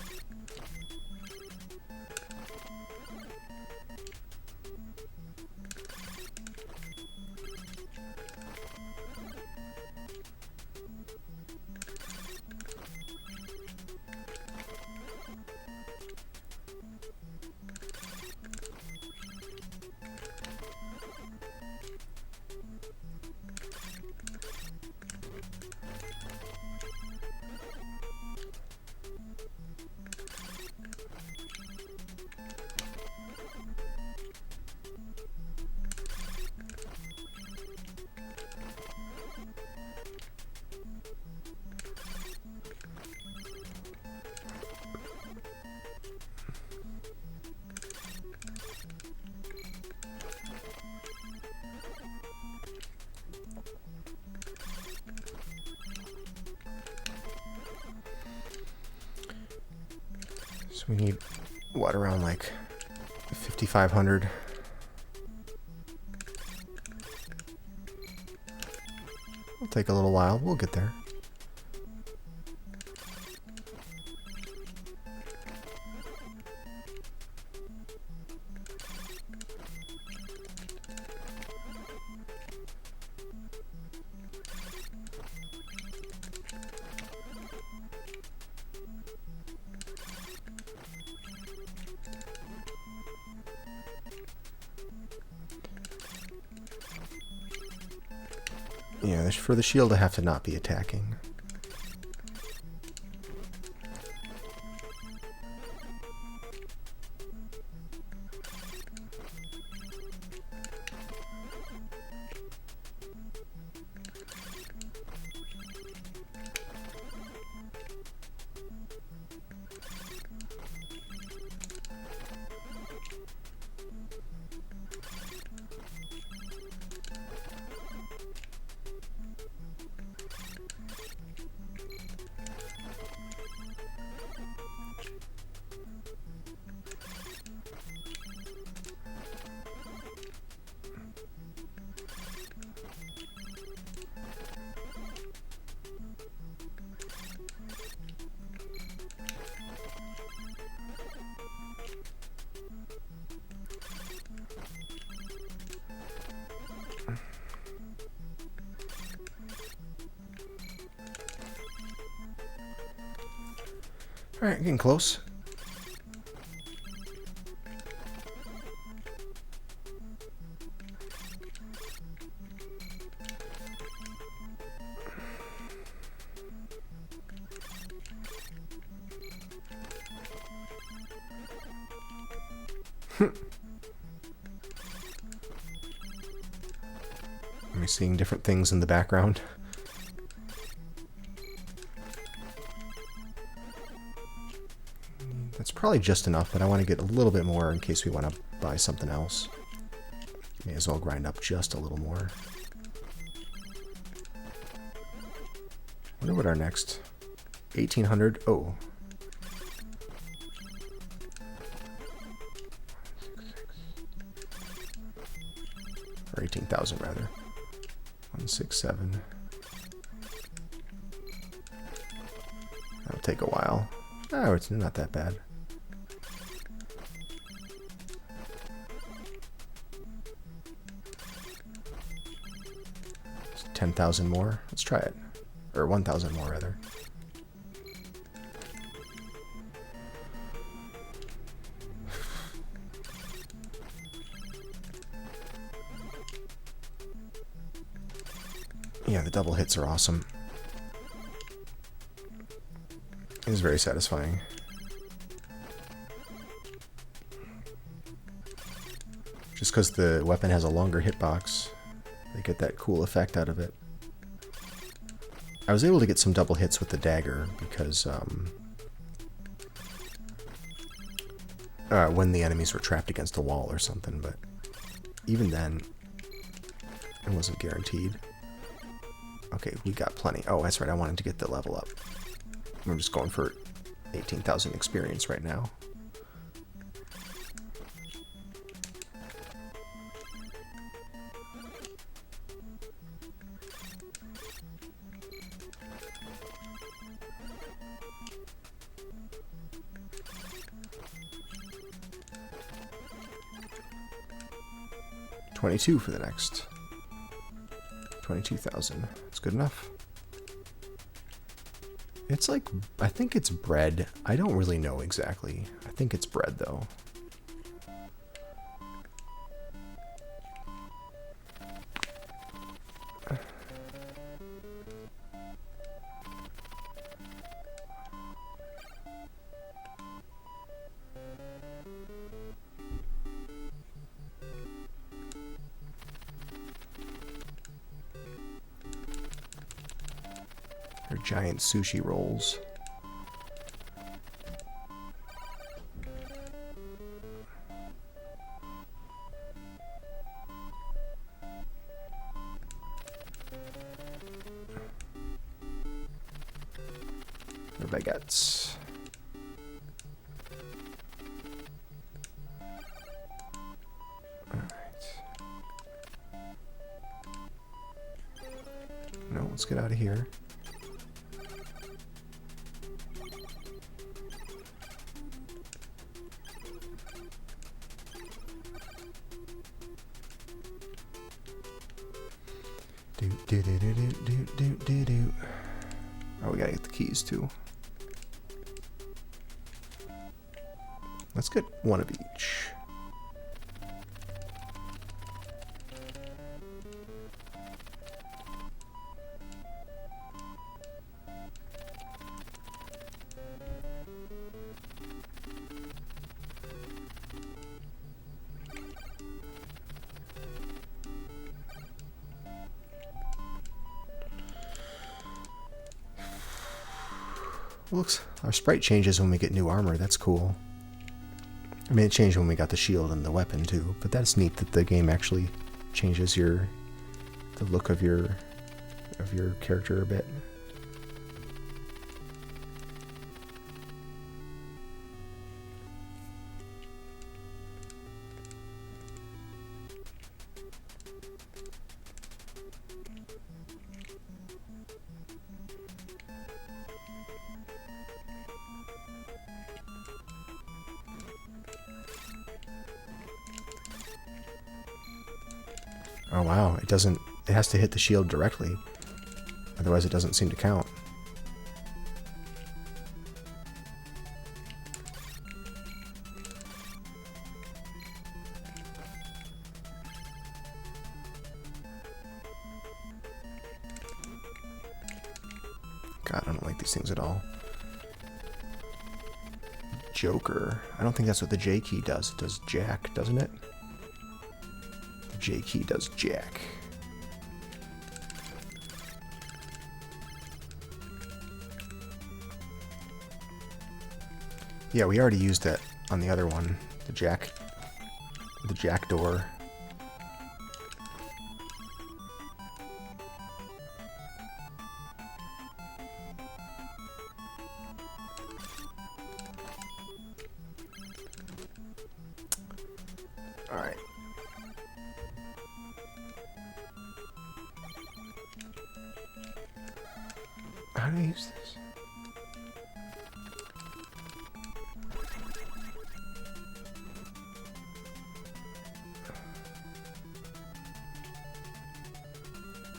So we need, what, around like 5,500? It'll take a little while. We'll get there. Yeah, for the shield to have to not be attacking. Alright, getting close. Am I seeing different things in the background? That's probably just enough, but I want to get a little bit more in case we want to buy something else. May as well grind up just a little more. Wonder what our next 1800. Oh. Or 18,000 rather. 167. That'll take a while. Oh, it's not that bad. 10,000 more. Let's try it. Or 1,000 more, rather. Yeah, the double hits are awesome. It is very satisfying. Just because the weapon has a longer hitbox, they get that cool effect out of it. I was able to get some double hits with the dagger because when the enemies were trapped against a wall or something, but even then, it wasn't guaranteed. Okay, we got plenty. Oh, that's right, I wanted to get the level up. We're just going for 18,000 experience right now. $22 for the next. 22,000. It's good enough. It's like, I think it's bread. I don't really know exactly. I think it's bread though. They're giant sushi rolls. They're baguettes. No, let's get out of here. Do. Oh, we gotta get the keys too. Let's get one of each. Looks, our sprite changes when we get new armor. That's cool. I mean, it changed when we got the shield and the weapon too, but that's neat that the game actually changes the look of your character a bit. Oh wow, it has to hit the shield directly. Otherwise it doesn't seem to count. God, I don't like these things at all. Joker. I don't think that's what the J key does. It does Jack, doesn't it? J key does Jack. Yeah, we already used that on the other one. The Jack door. All right. How do I use this?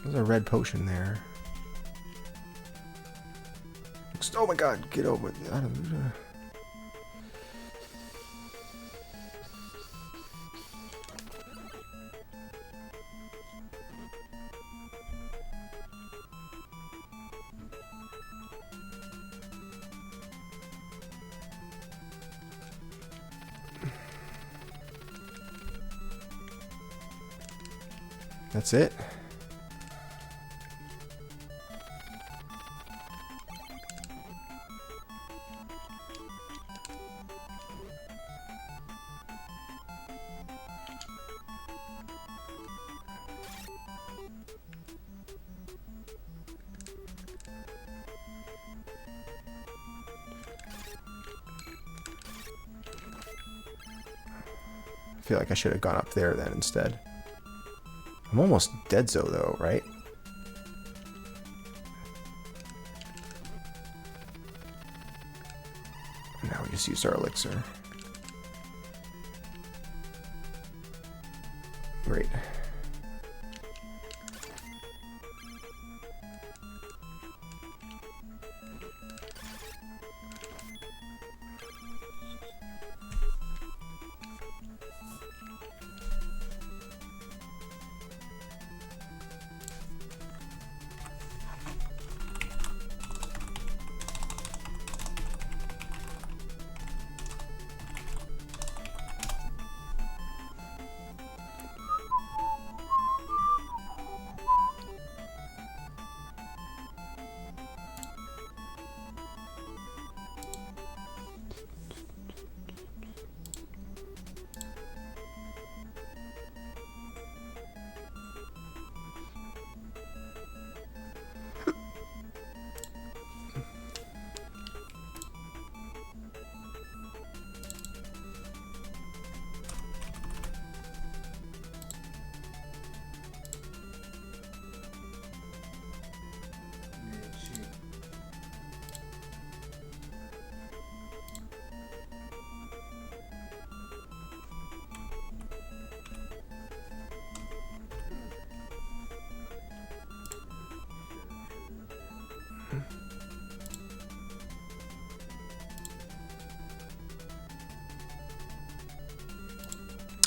There's a red potion there. Oh my god, get over it. That's it. I feel like I should have gone up there then instead. I'm almost dead though, right? Now we just used our elixir. Great.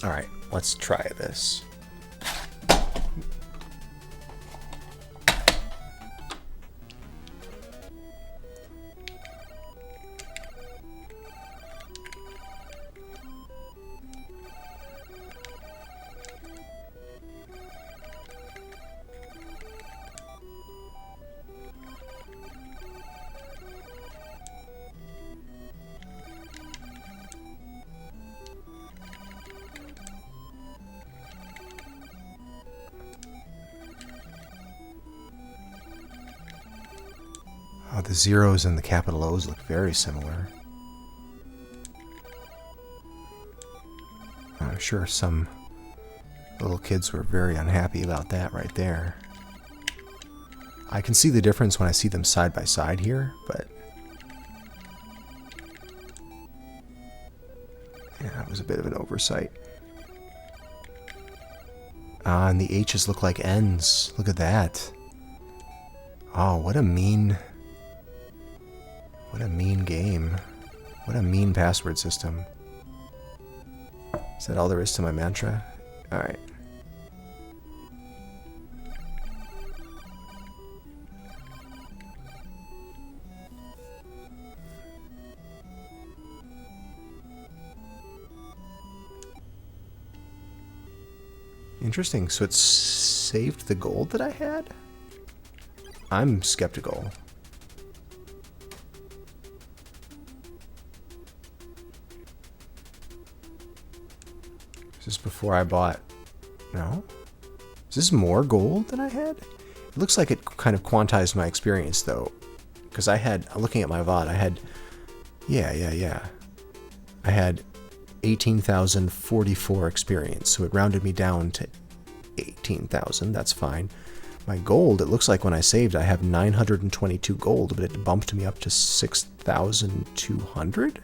Alright, let's try this. Oh, the zeros and the capital O's look very similar. I'm sure some little kids were very unhappy about that right there. I can see the difference when I see them side by side here, but yeah, that was a bit of an oversight. And the H's look like N's. Look at that. Oh, what a mean game. What a mean password system. Is that all there is to my mantra? Alright. Interesting. So it saved the gold that I had? I'm skeptical. Is this before I bought? No? Is this more gold than I had? It looks like it kind of quantized my experience, though. Because I had, looking at my VOD, I had... Yeah. I had 18,044 experience, so it rounded me down to 18,000. That's fine. My gold, it looks like when I saved, I have 922 gold, but it bumped me up to 6,200?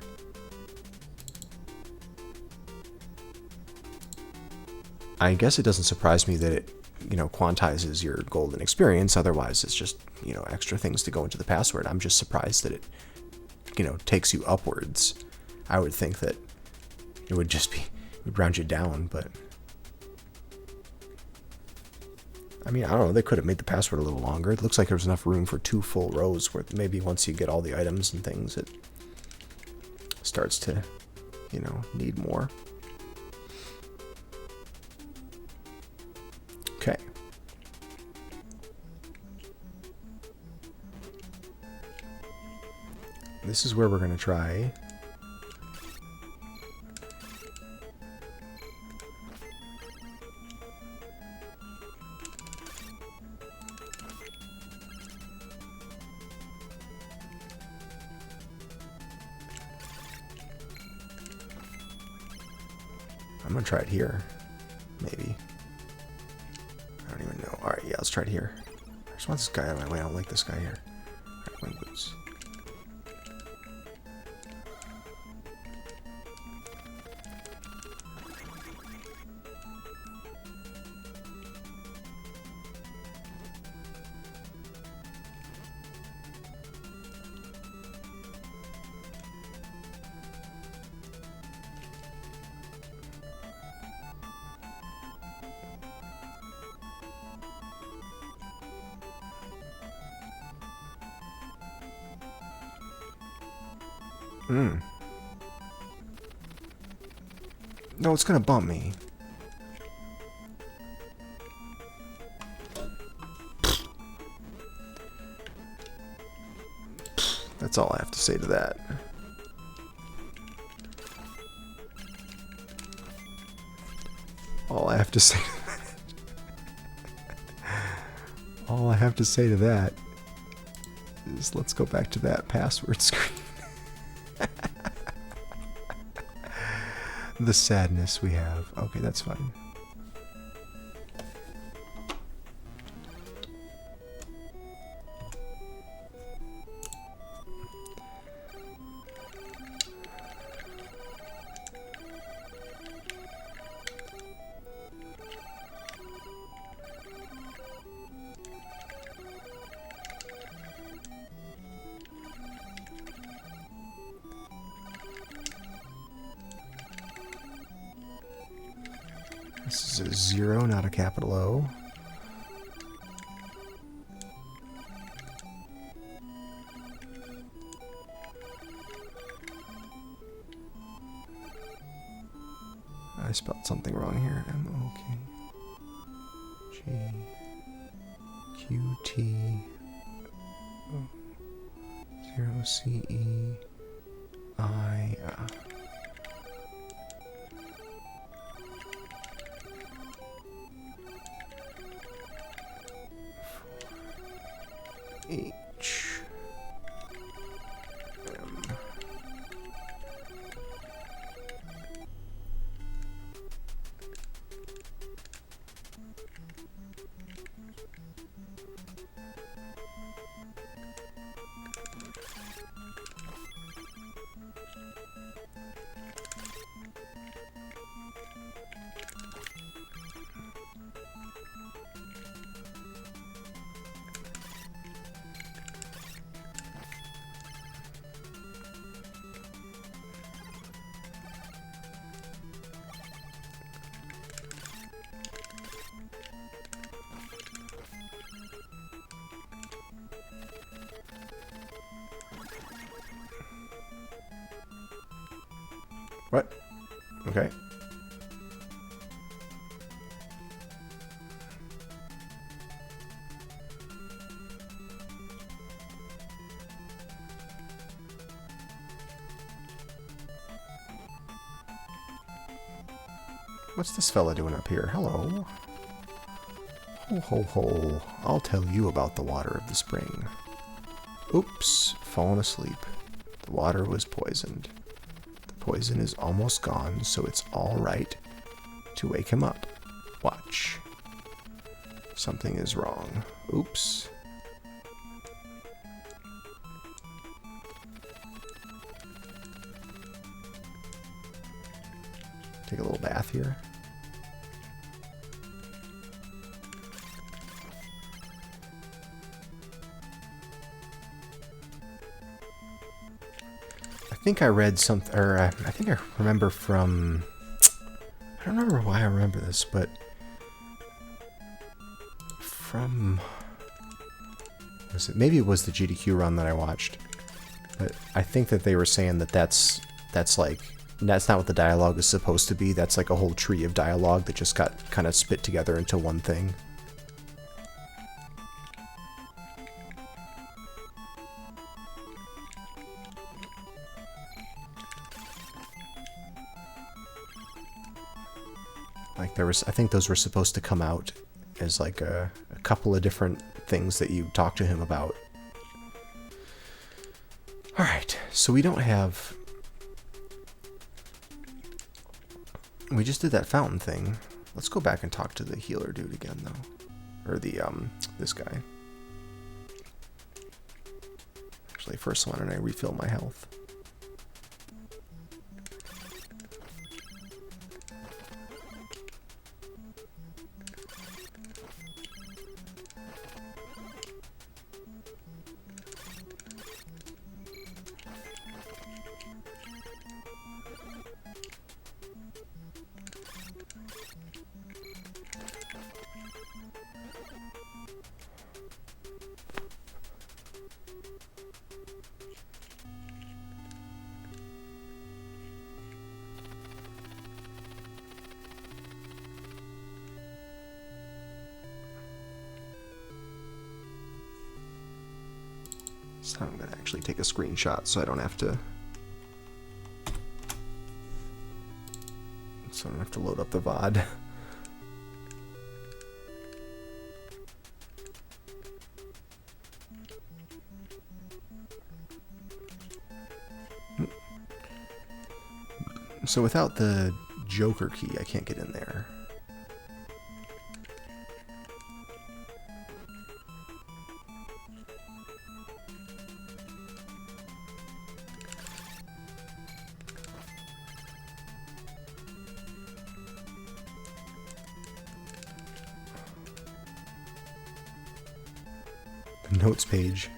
I guess it doesn't surprise me that it, quantizes your golden experience. Otherwise, it's just, extra things to go into the password. I'm just surprised that it, takes you upwards. I would think that it would just be, it would round you down, but I mean, I don't know. They could have made the password a little longer. It looks like there was enough room for 2 full rows where maybe once you get all the items and things, it starts to, need more. Okay. This is where we're going to try. I'm going to try it here. Maybe. I don't even know. Alright, yeah, let's try it here. I just want this guy out of my way. I don't like this guy here. Alright, wing boots. No, it's gonna bump me. That's all I have to say to that. All I have to say to that. All I have to say to that is let's go back to that password screen. The sadness we have. Okay, that's fine. This is a 0, not a capital O. I spelled something wrong here. M-O-K. G-Q-T. 0 C-E-I. H. M. What? Okay. What's this fella doing up here? Hello. Ho ho ho. I'll tell you about the water of the spring. Oops, fallen asleep. The water was poisoned. Poison is almost gone, so it's all right to wake him up. Watch. Something is wrong. Oops. Take a little bath here. I think I read something, or I think I remember from, I don't remember why I remember this, but from, was it, maybe it was the GDQ run that I watched, but I think that they were saying that that's like, that's not what the dialogue is supposed to be. That's like a whole tree of dialogue that just got kind of spit together into one thing. Like there was, I think those were supposed to come out as like a couple of different things that you talk to him about. All right, so we don't have. We just did that fountain thing. Let's go back and talk to the healer dude again, though, or the this guy. Actually, first why don't I refill my health? So I'm going to actually take a screenshot so I don't have to load up the VOD. So without the Joker key, I can't get in there. Notes page.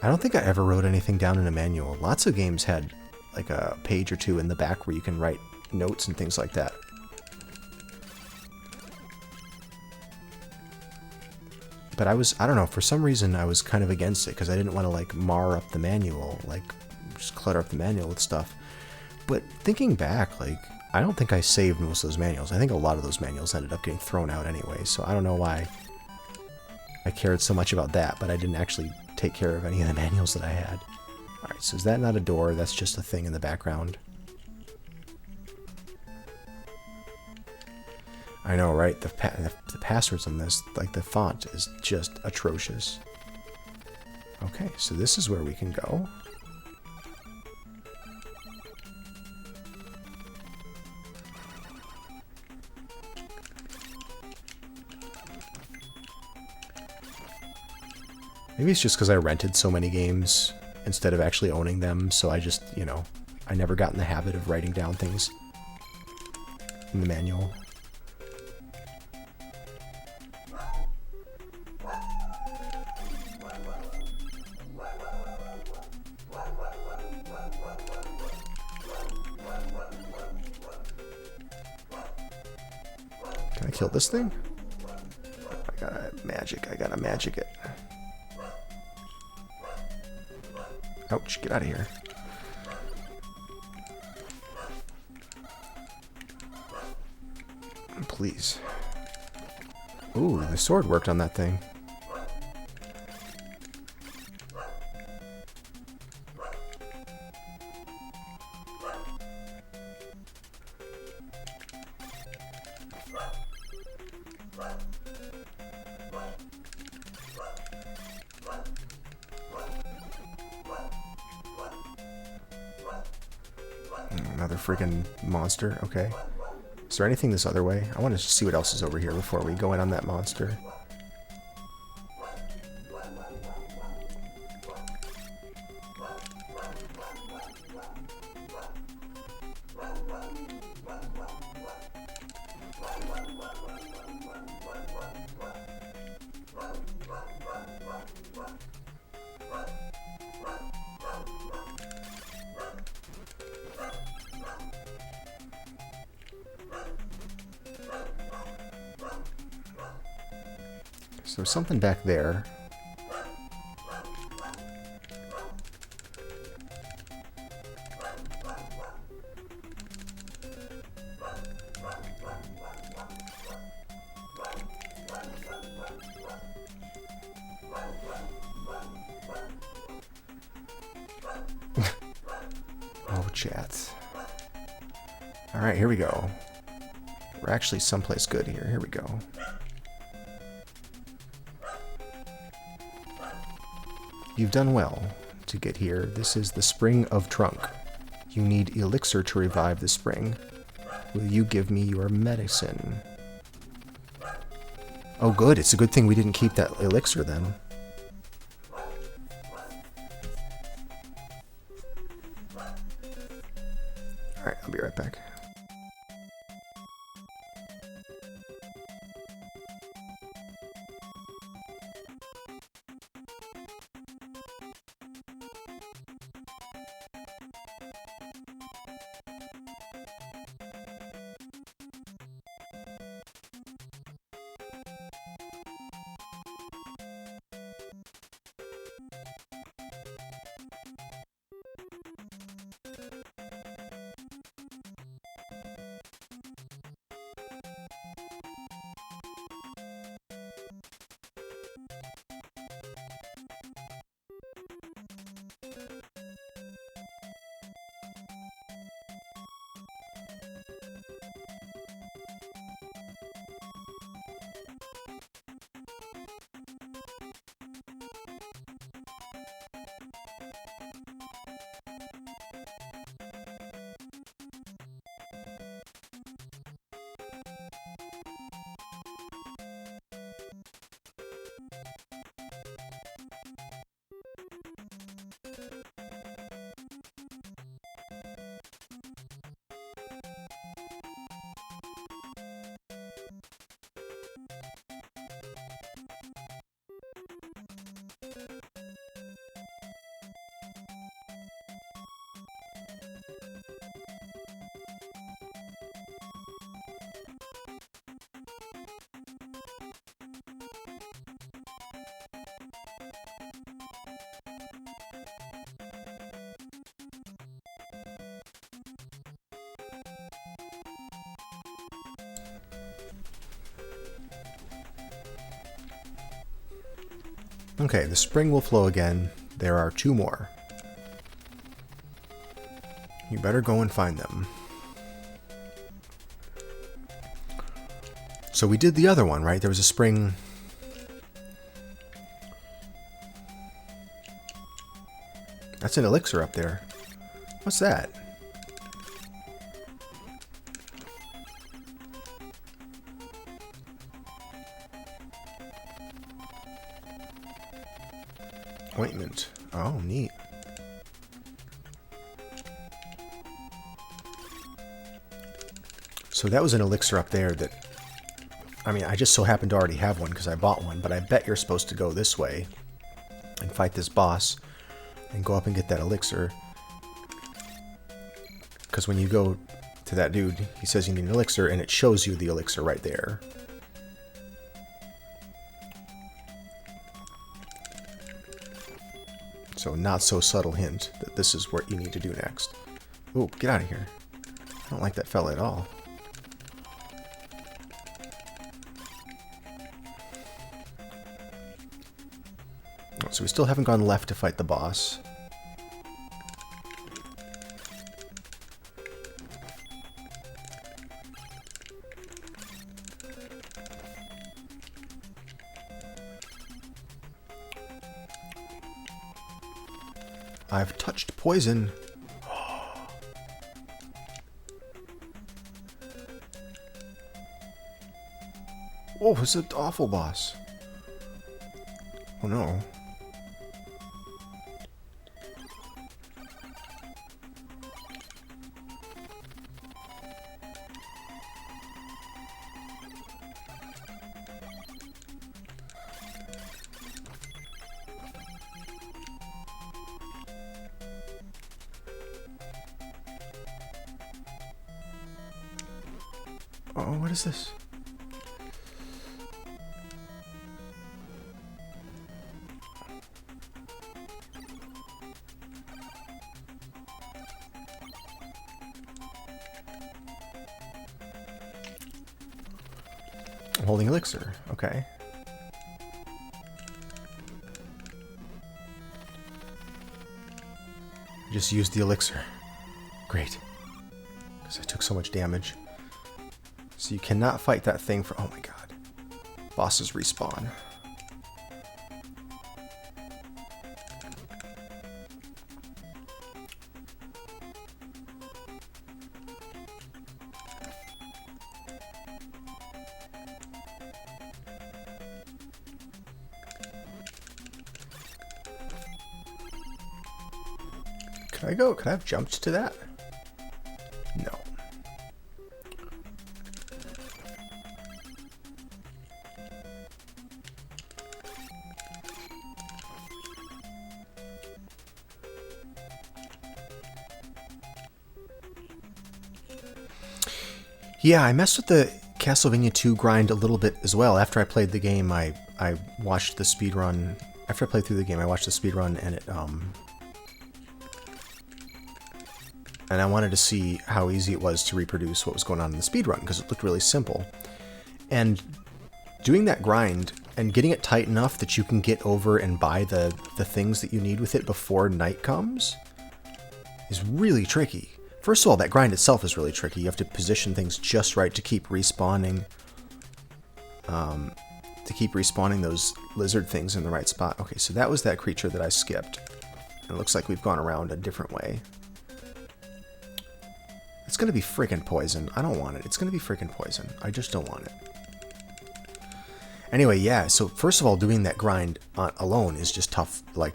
I don't think I ever wrote anything down in a manual. Lots of games had like a page or two in the back where you can write notes and things like that. But I don't know, for some reason I was kind of against it because I didn't want to like mar up the manual, like just clutter up the manual with stuff. But thinking back, like, I don't think I saved most of those manuals. I think a lot of those manuals ended up getting thrown out anyway, so I don't know why I cared so much about that, but I didn't actually take care of any of the manuals that I had. Alright, so is that not a door? That's just a thing in the background. I know, right? The passwords on this, like the font is just atrocious. Okay, so this is where we can go. Maybe it's just because I rented so many games instead of actually owning them, so I just, you know, I never got in the habit of writing down things in the manual. Can I kill this thing? I gotta magic it. Ouch, get out of here. Please. Ooh, the sword worked on that thing. Another freaking monster. Okay. Is there anything this other way? I want to see what else is over here before we go in on that monster. So there's something back there. Oh, chat. Alright, here we go. We're actually someplace good here. Here we go. You've done well to get here. This is the Spring of Trunk. You need elixir to revive the spring. Will you give me your medicine? Oh good, it's a good thing we didn't keep that elixir then. Alright, I'll be right back. Okay, the spring will flow again. There are 2 more. You better go and find them. So we did the other one, right? There was a spring. That's an elixir up there. What's that? Ointment. Oh, neat. So that was an elixir up there that... I mean, I just so happened to already have one because I bought one, but I bet you're supposed to go this way and fight this boss and go up and get that elixir. Because when you go to that dude, he says you need an elixir, and it shows you the elixir right there. So not so subtle hint that this is what you need to do next. Ooh, get out of here. I don't like that fella at all. So we still haven't gone left to fight the boss. I've touched poison. Oh, it's an awful boss. Oh no. Oh, what is this? I'm holding elixir. Okay. Just used the elixir. Great. Because I took so much damage. So you cannot fight that thing for... Oh my god. Bosses respawn. Could I go? Could I have jumped to that? No. Yeah, I messed with the Castlevania 2 grind a little bit as well. After I played the game, I watched the speedrun. After I played through the game, I watched the speedrun, and it and I wanted to see how easy it was to reproduce what was going on in the speedrun, because it looked really simple. And doing that grind and getting it tight enough that you can get over and buy the things that you need with it before night comes is really tricky. First of all, that grind itself is really tricky. You have to position things just right to keep respawning, those lizard things in the right spot. Okay, so that was that creature that I skipped. And it looks like we've gone around a different way. It's gonna be freaking poison. I don't want it. It's gonna be freaking poison. I just don't want it. Anyway, yeah, so first of all, doing that grind alone is just tough. Like,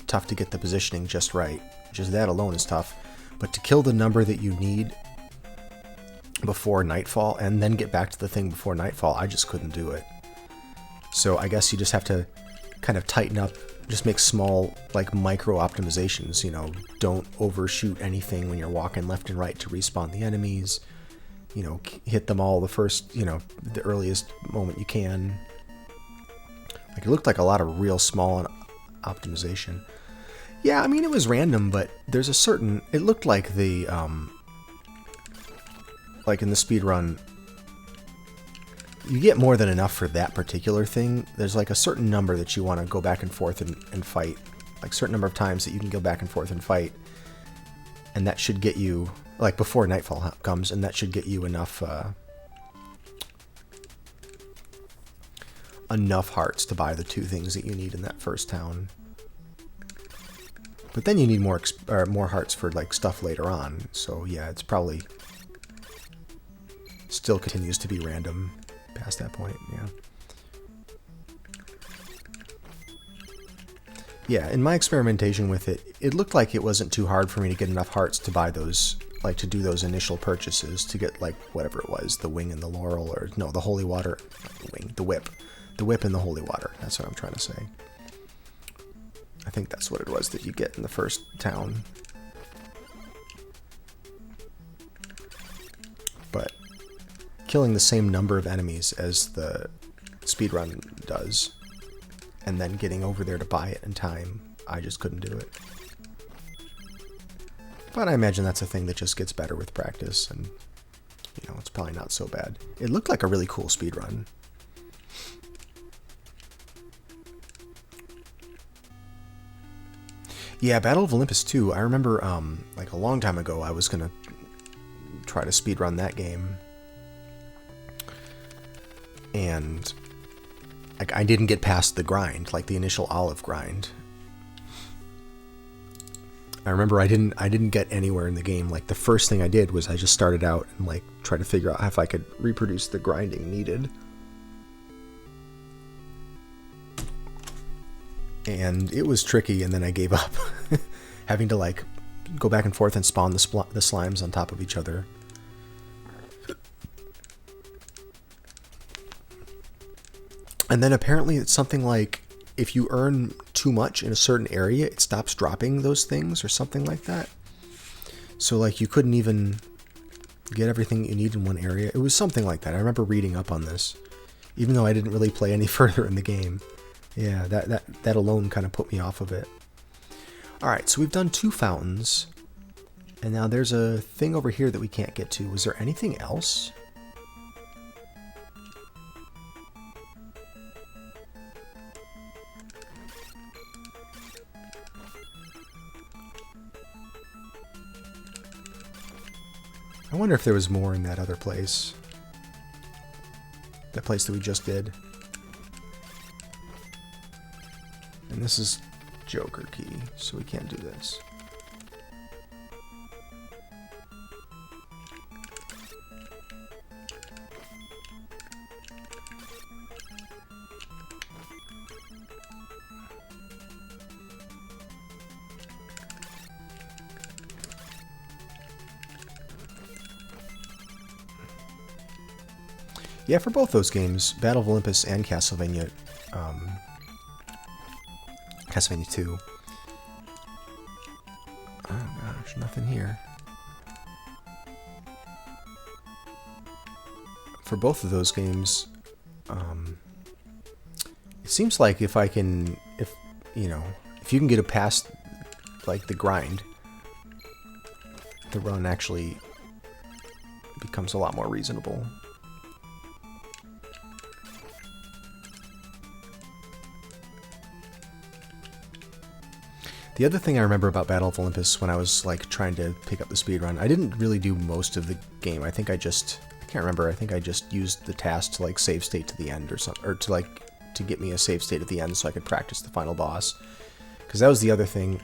tough to get the positioning just right. Just that alone is tough. But to kill the number that you need before nightfall and then get back to the thing before nightfall, I just couldn't do it. So I guess you just have to kind of tighten up, just make small, like, micro optimizations, you know, don't overshoot anything when you're walking left and right to respawn the enemies, you know, hit them all the first, you know, the earliest moment you can. Like, it looked like a lot of real small optimization. Yeah, I mean, it was random, but there's a certain... It looked like like in the speedrun, you get more than enough for that particular thing. There's like a certain number that you want to go back and forth and fight. Like certain number of times that you can go back and forth and fight. And that should get you, like before nightfall comes, and that should get you enough enough hearts to buy the 2 things that you need in that first town. But then you need more hearts for like stuff later on. So yeah, it's probably still continues to be random past that point. Yeah, in my experimentation with it, it looked like it wasn't too hard for me to get enough hearts to buy those, like to do those initial purchases, to get like whatever it was, the wing and the laurel, or no, the holy water, not the wing, the whip and the holy water. That's what I'm trying to say. I think that's what it was that you get in the first town. But killing the same number of enemies as the speedrun does, and then getting over there to buy it in time, I just couldn't do it. But I imagine that's a thing that just gets better with practice, and you know, it's probably not so bad. It looked like a really cool speedrun. Yeah, Battle of Olympus 2, I remember like a long time ago I was going to try to speedrun that game. And like I didn't get past the grind, like the initial olive grind. I remember I didn't get anywhere in the game. Like the first thing I did was I just started out and like tried to figure out if I could reproduce the grinding needed. And it was tricky, and then I gave up. Having to like go back and forth and spawn the slimes on top of each other. And then apparently it's something like if you earn too much in a certain area, it stops dropping those things or something like that. So like you couldn't even get everything you need in one area. It was something like that. I remember reading up on this, even though I didn't really play any further in the game. Yeah, that alone kind of put me off of it. Alright, so we've done 2 fountains. And now there's a thing over here that we can't get to. Was there anything else? I wonder if there was more in that other place. That place that we just did. And this is Joker key, so we can't do this. Yeah, for both those games, Battle of Olympus and Castlevania 2. Oh gosh, nothing here. For both of those games, it seems like if you can get it past like the grind, the run actually becomes a lot more reasonable. The other thing I remember about Battle of Olympus when I was like trying to pick up the speedrun, I didn't really do most of the game. I can't remember. I think I just used the task to like save state to the end or something, or to get me a save state at the end so I could practice the final boss. Because that was the other thing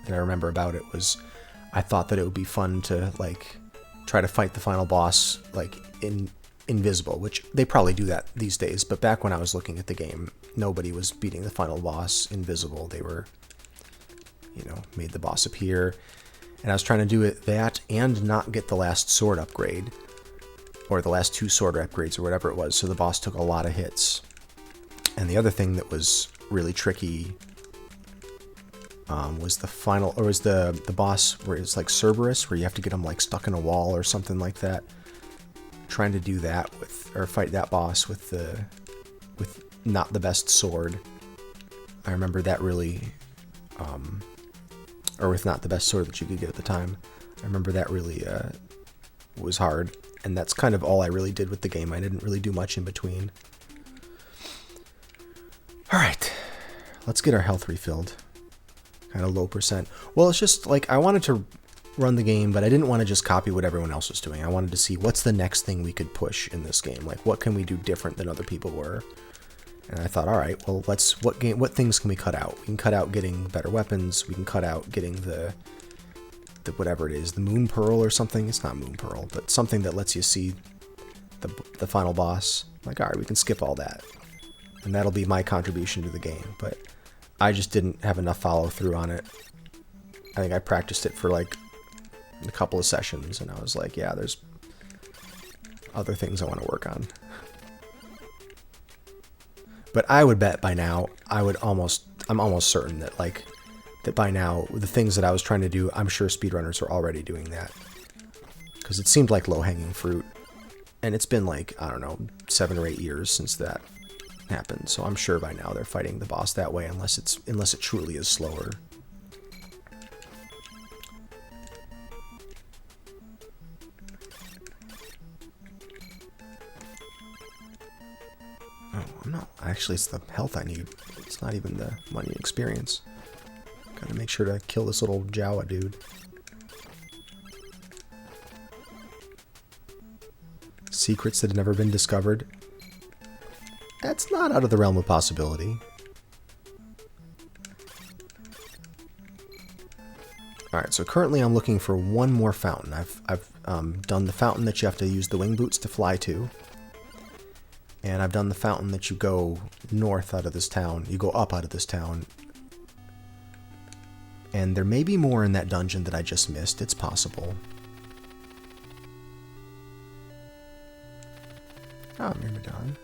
that I remember about it, was I thought that it would be fun to like try to fight the final boss like invisible, which they probably do that these days. But back when I was looking at the game, nobody was beating the final boss invisible. They were, made the boss appear. And I was trying to do that and not get the last sword upgrade, or the last 2 sword upgrades, or whatever it was. So the boss took a lot of hits. And the other thing that was really tricky was the boss where it's like Cerberus, where you have to get him like stuck in a wall or something like that. Trying to do that fight that boss with not the best sword. I remember that really, or with not the best sword that you could get at the time. I remember that really was hard. and that's kind of all I really did with the game. I didn't really do much in between. Alright, let's get our health refilled. Kind of low percent. Well, it's just like I wanted to run the game, but I didn't want to just copy what everyone else was doing. I wanted to see what's the next thing we could push in this game. Like, what can we do different than other people were? And I thought, all right, well, what things can we cut out? We can cut out getting better weapons. We can cut out getting the whatever it is, the Moon Pearl or something. It's not Moon Pearl, but something that lets you see the final boss. Like, all right, we can skip all that, and that'll be my contribution to the game. But I just didn't have enough follow through on it. I think I practiced it for like a couple of sessions, and I was like, yeah, there's other things I want to work on. But I would bet by now, I'm almost certain that that by now, the things that I was trying to do, I'm sure speedrunners are already doing that. Because it seemed like low-hanging fruit. And it's been like, I don't know, 7 or 8 years since that happened. So I'm sure by now they're fighting the boss that way, unless it truly is slower. Actually, it's the health I need. It's not even the money and experience. Gotta make sure to kill this little Jawa dude. Secrets that have never been discovered. That's not out of the realm of possibility. Alright, so currently I'm looking for one more fountain. I've done the fountain that you have to use the wing boots to fly to. And I've done the fountain that you go north out of this town. You go up out of this town. And there may be more in that dungeon that I just missed. It's possible. Oh, Myrmidon.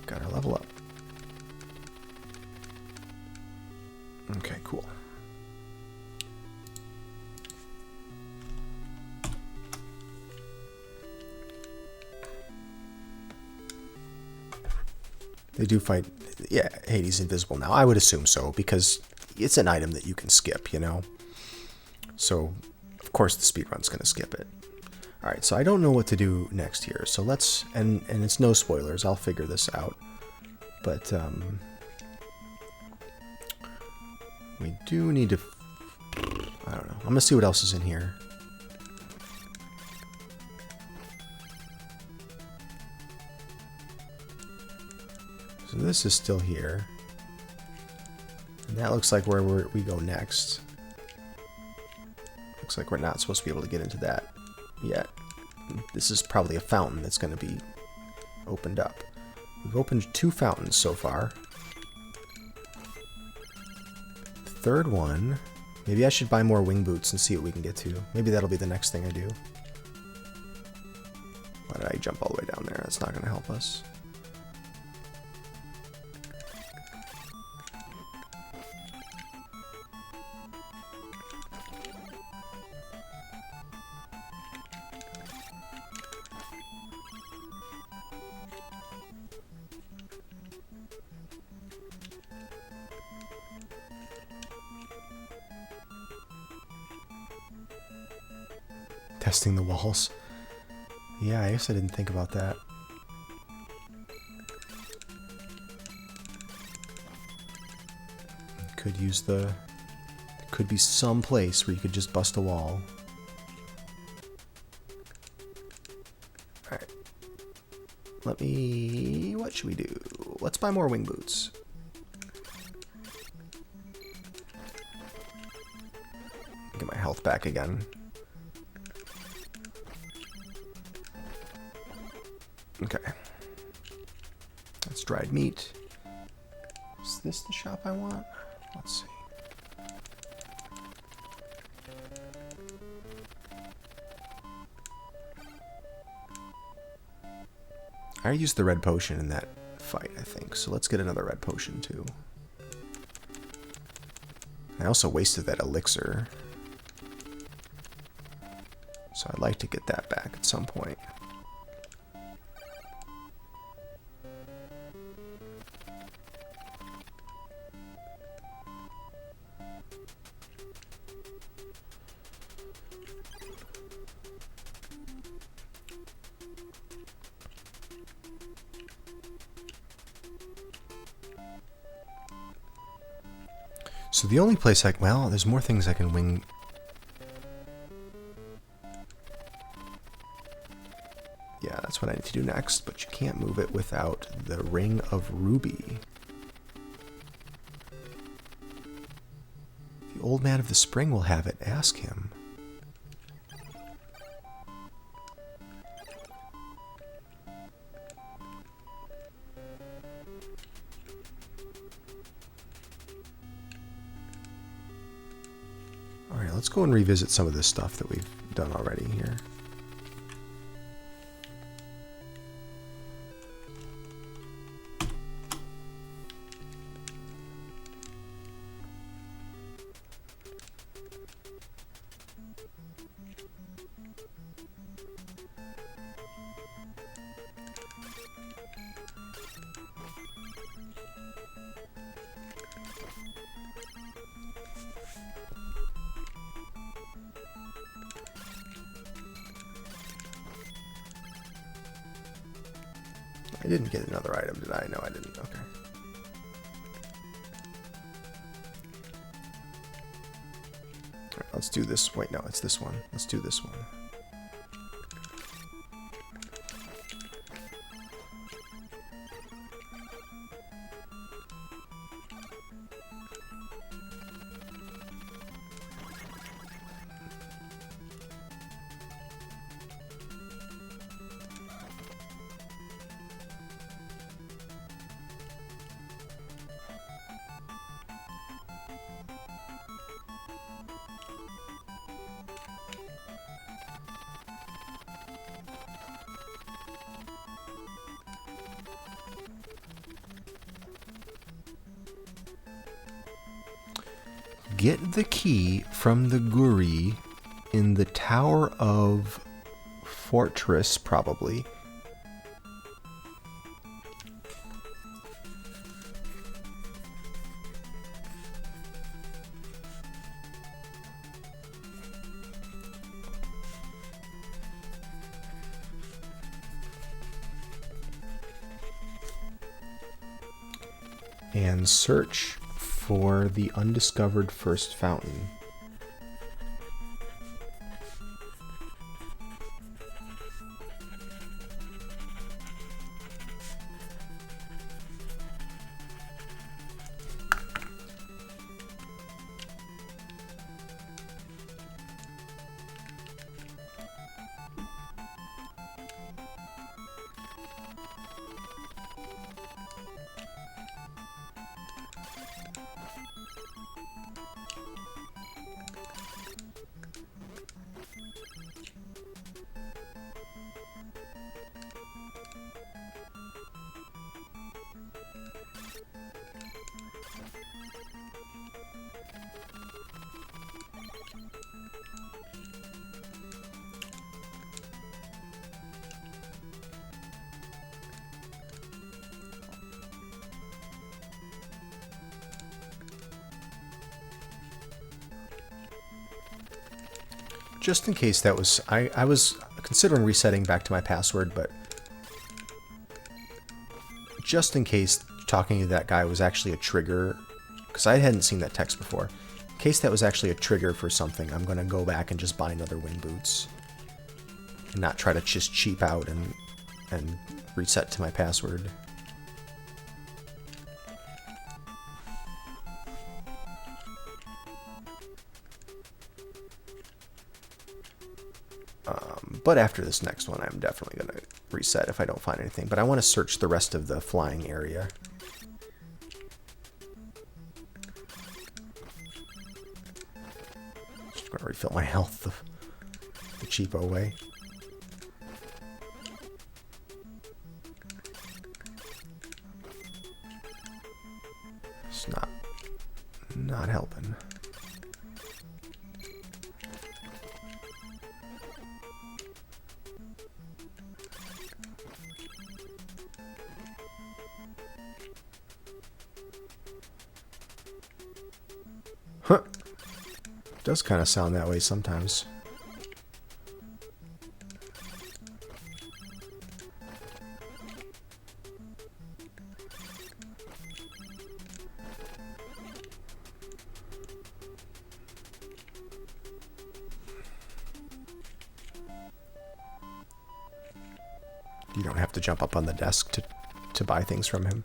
Got her level up. Okay, cool. They do fight, yeah, Hades invisible now. I would assume so, because it's an item that you can skip, you know? So, of course the speedrun's going to skip it. Alright, so I don't know what to do next here, so let's, and it's no spoilers, I'll figure this out. But, we do need to, I don't know, I'm going to see what else is in here. So this is still here. And that looks like where we go next. Looks like we're not supposed to be able to get into that yet. This is probably a fountain that's going to be opened up. We've opened 2 fountains so far. The third one, maybe I should buy more wing boots and see what we can get to. Maybe that'll be the next thing I do. Why did I jump all the way down there? That's not going to help us. Testing the walls. Yeah, I guess I didn't think about that. Could use the... Could be some place where you could just bust a wall. Alright. Let me... What should we do? Let's buy more wing boots. Get my health back again. Okay. That's dried meat. Is this the shop I want? Let's see. I used the red potion in that fight, I think. So let's get another red potion too. I also wasted that elixir. So I'd like to get that back at some point. So the only place well, there's more things I can wing. Yeah, that's what I need to do next, but you can't move it without the Ring of Ruby. The Old Man of the Spring will have it. Ask him. Alright, let's go and revisit some of this stuff that we've done already here. I didn't get another item, did I? No, I didn't. Okay. Alright, let's do this. Wait, no, it's this one. Let's do this one. Get the key from the Guri in the Tower of Fortress, probably. And search for the undiscovered first fountain. Just in case that was... I was considering resetting back to my password, but... just in case talking to that guy was actually a trigger, because I hadn't seen that text before. In case that was actually a trigger for something, I'm going to go back and just buy another wing boots. And not try to just cheap out and reset to my password. But after this next one, I'm definitely going to reset if I don't find anything. But I want to search the rest of the flying area. Just going to refill my health the cheapo way. It's not helping. Huh. Does kind of sound that way sometimes. You don't have to jump up on the desk to buy things from him.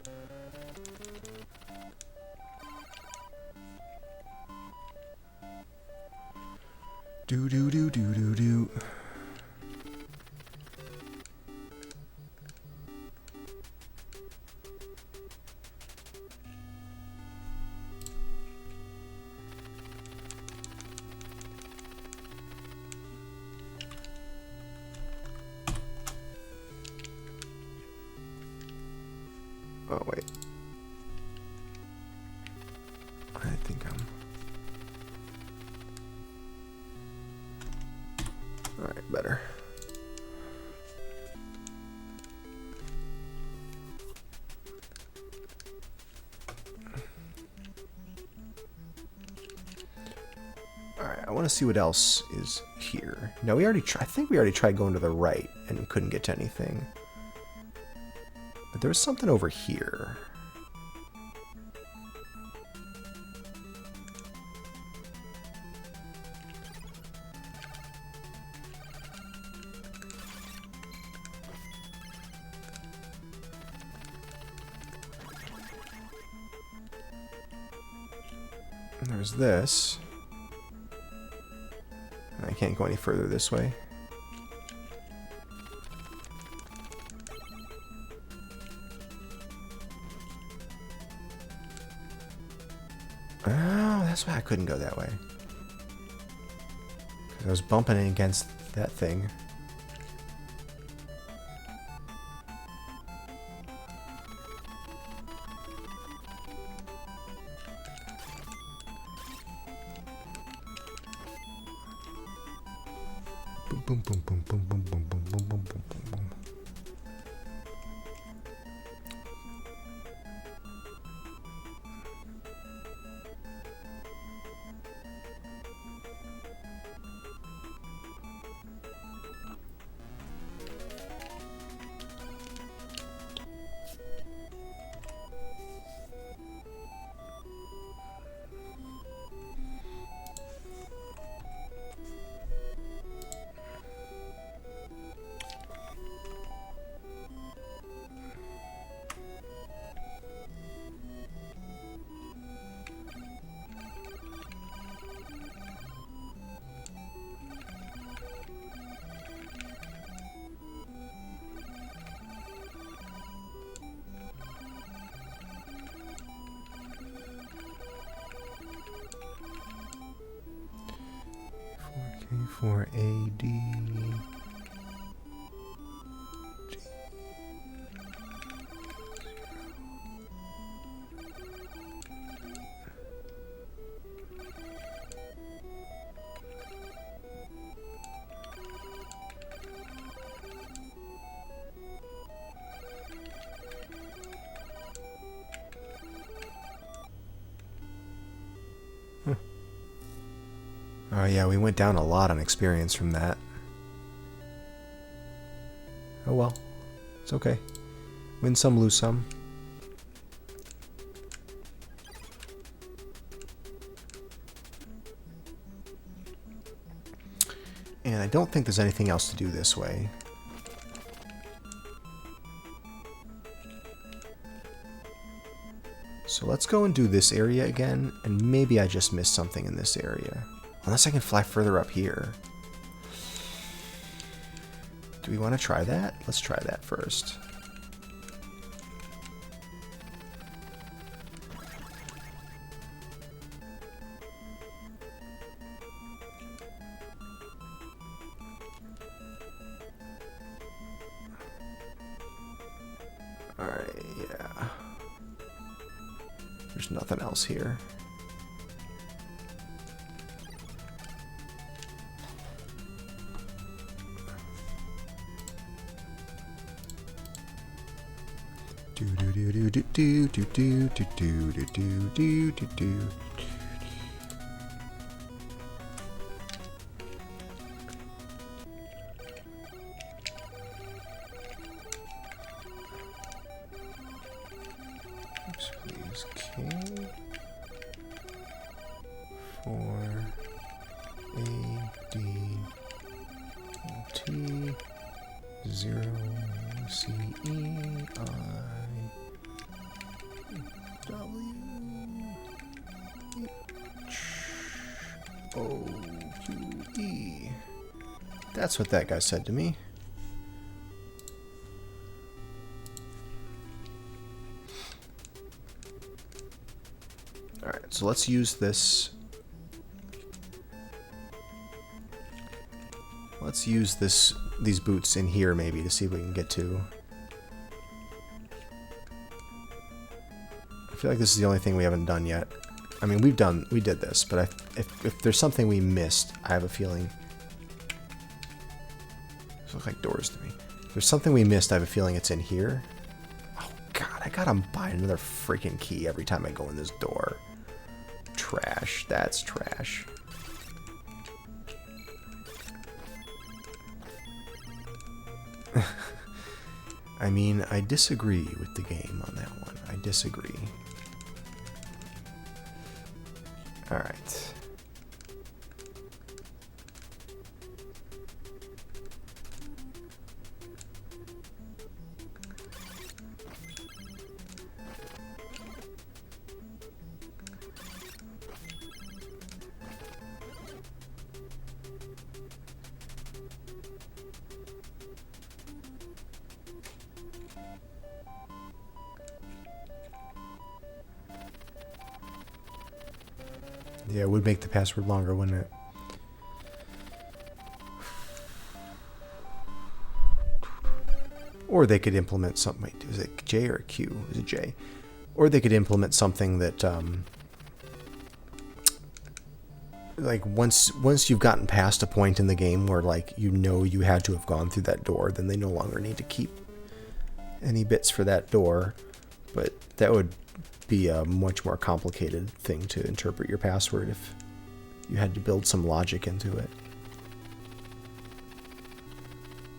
Do do do do do do. Oh wait. I think I'm... Alright, better. Alright, I want to see what else is here. No, we already I think we already tried going to the right and couldn't get to anything. But there was something over here. And there's this. And I can't go any further this way. Oh, that's why I couldn't go that way. 'Cause I was bumping it against that thing. Boom, boom, boom, boom, boom, boom, boom, boom, boom, boom, boom, boom. For AD. Oh yeah, we went down a lot on experience from that. Oh well. It's okay. Win some, lose some. And I don't think there's anything else to do this way. So let's go and do this area again, and maybe I just missed something in this area. Unless I can fly further up here. Do we want to try that? Let's try that first. Alright, yeah. There's nothing else here. Do do do do do do do do do do do do do do. Oops, please. K for A D T 0 C-E-I-W-H-O-Q-E. That's what that guy said to me. Alright, so let's use this. Let's use these boots in here maybe to see if we can get to. I feel like this is the only thing we haven't done yet. I mean, we did this, but if there's something we missed, I have a feeling. These look like doors to me. If there's something we missed, I have a feeling it's in here. Oh god, I gotta buy another freaking key every time I go in this door. Trash. That's trash. I mean, I disagree with the game on that one. I disagree. Alright. Yeah, it would make the password longer, wouldn't it? Or they could implement something. Wait, is it J or Q? Is it J? Or they could implement something that, like once you've gotten past a point in the game where like you know you had to have gone through that door, then they no longer need to keep any bits for that door. But that would be a much more complicated thing to interpret your password if you had to build some logic into it.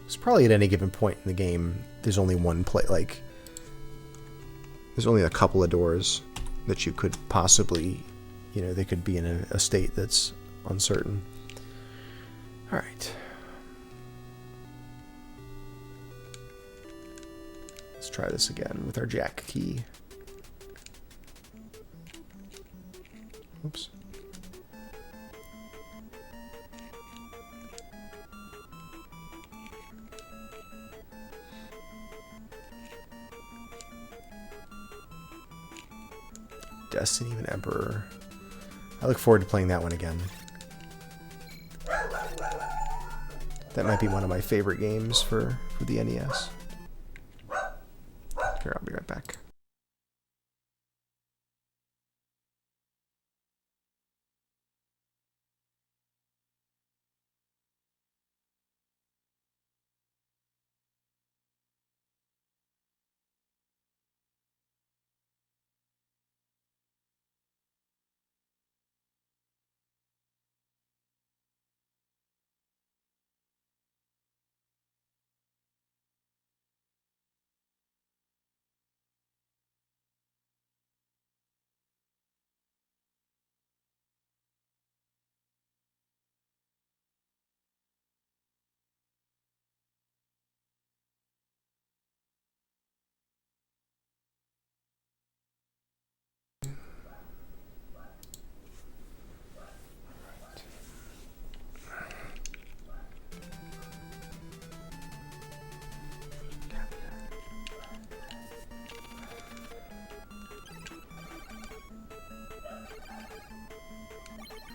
It's probably at any given point in the game, there's only one there's only a couple of doors that you could possibly, you know, they could be in a state that's uncertain. All right. Let's try this again with our jack key. Oops. Destiny of an Emperor. I look forward to playing that one again. That might be one of my favorite games for the NES. Here, I'll be right back.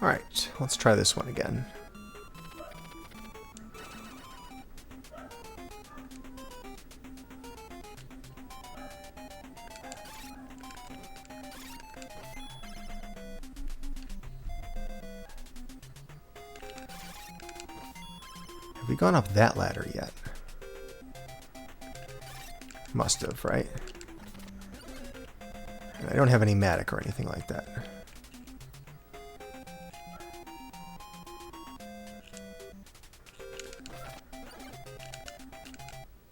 Alright, let's try this one again. Have we gone up that ladder yet? Must have, right? And I don't have any matic or anything like that.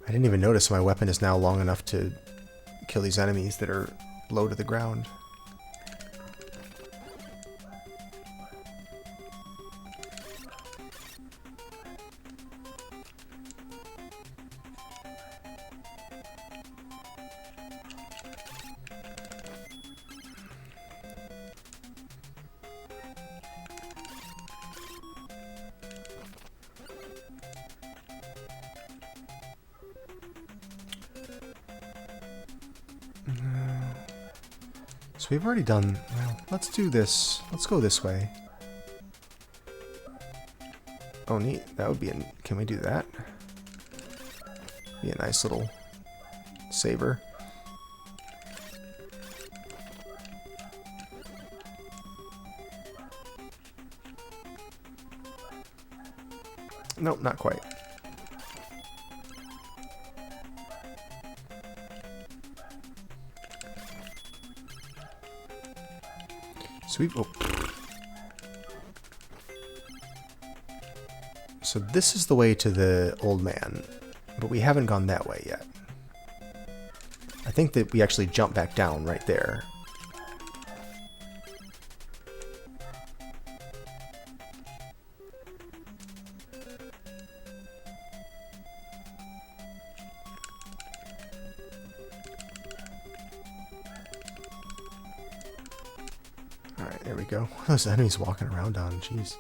I didn't even notice my weapon is now long enough to kill these enemies that are low to the ground. So we've already done... Well, let's do this. Let's go this way. Oh, neat. That would be a... Can we do that? Be a nice little saver. Nope, not quite. So oh. So this is the way to the old man, but we haven't gone that way yet. I think that we actually jump back down right there. There we go. Those enemies walking around on, jeez.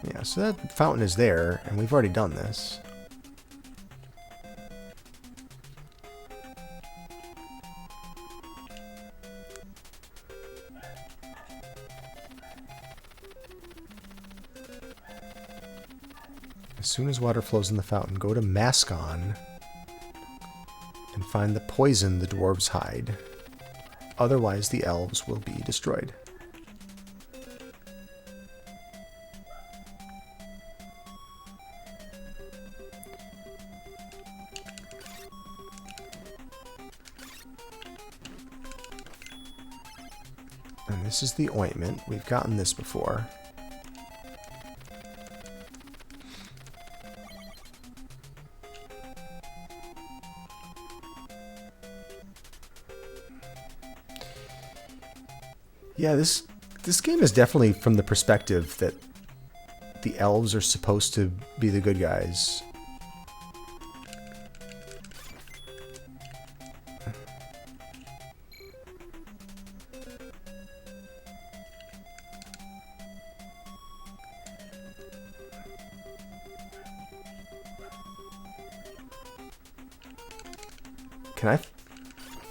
Yeah, so that fountain is there, and we've already done this. As soon as water flows in the fountain, go to Mascon and find the poison the dwarves hide. Otherwise, the elves will be destroyed. And this is the ointment. We've gotten this before. Yeah, this game is definitely from the perspective that the elves are supposed to be the good guys.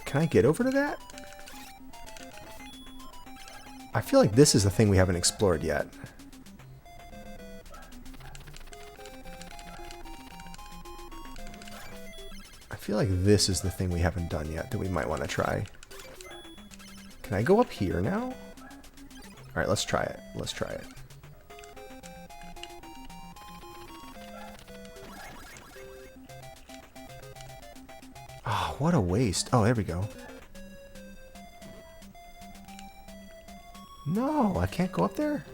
Can I get over to that? I feel like this is the thing we haven't explored yet. I feel like this is the thing we haven't done yet that we might want to try. Can I go up here now? Alright, let's try it. Let's try it. Oh, what a waste. Oh, there we go. No, I can't go up there?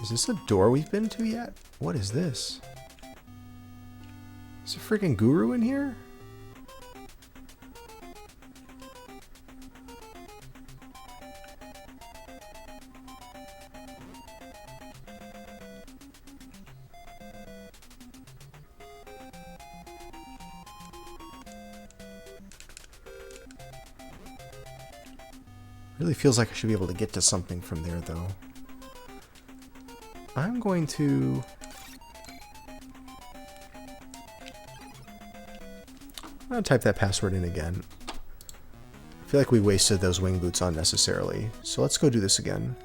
Is this a door we've been to yet? What is this? Is a freaking guru in here? Really feels like I should be able to get to something from there, though. I'm going to... I'm going to type that password in again. I feel like we wasted those wing boots unnecessarily. So let's go do this again.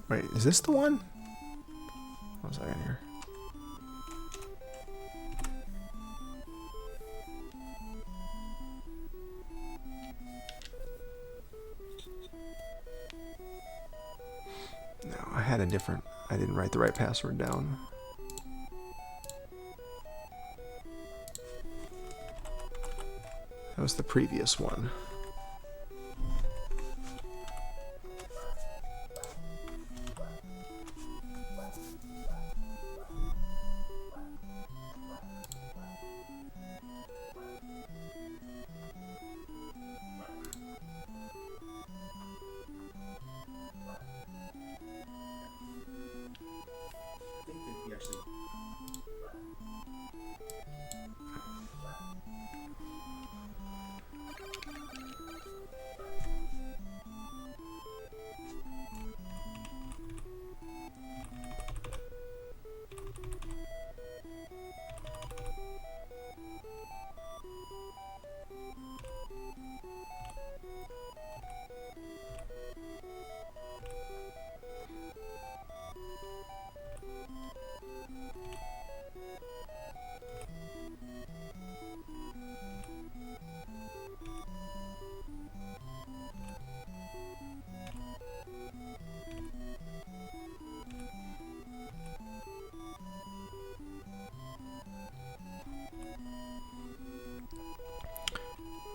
Wait, is this the one? What was I in here? No, I had a different... I didn't write the right password down. That was the previous one.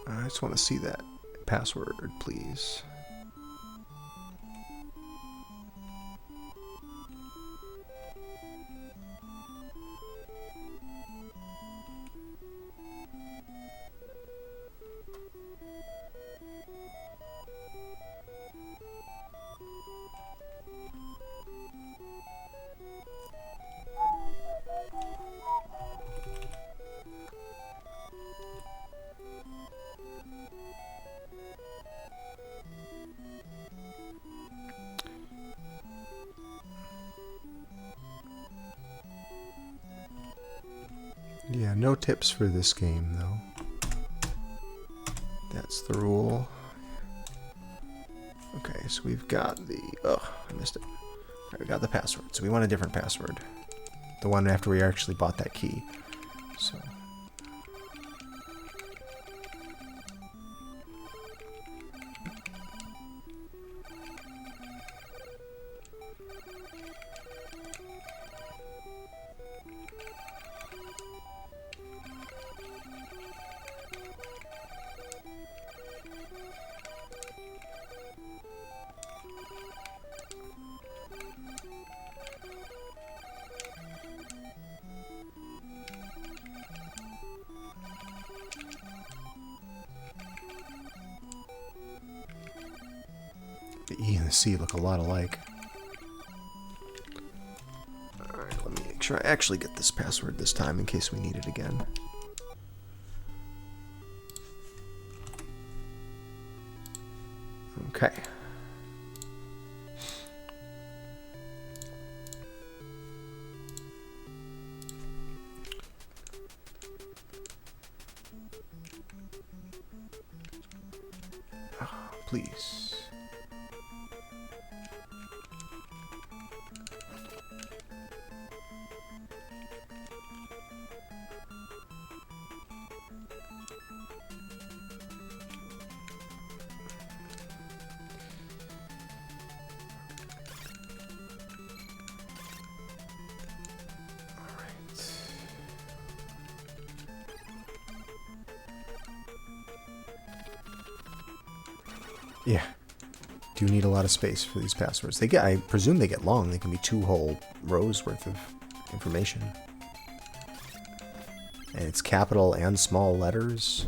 I just want to see that password, please. Yeah, no tips for this game, though. That's the rule. Okay, so we've got the... Oh, I missed it. All right, we got the password. So we want a different password. The one after we actually bought that key. So... The E and the C look a lot alike. Alright, let me make sure I actually get this password this time in case we need it again. Okay. Oh, please. Yeah, do need a lot of space for these passwords. They get, I presume they get long. They can be 2 whole rows worth of information. And it's capital and small letters.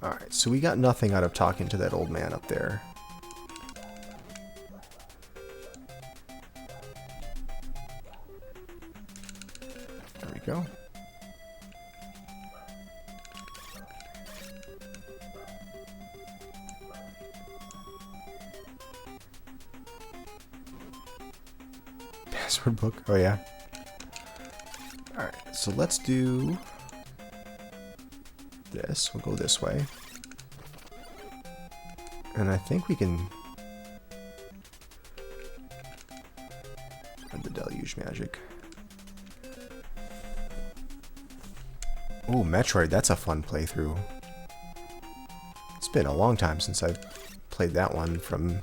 Alright, so we got nothing out of talking to that old man up there. Go. Password book. Oh yeah. All right. So let's do this. We'll go this way. And I think we can add the deluge magic. Oh, Metroid, that's a fun playthrough. It's been a long time since I've played that one from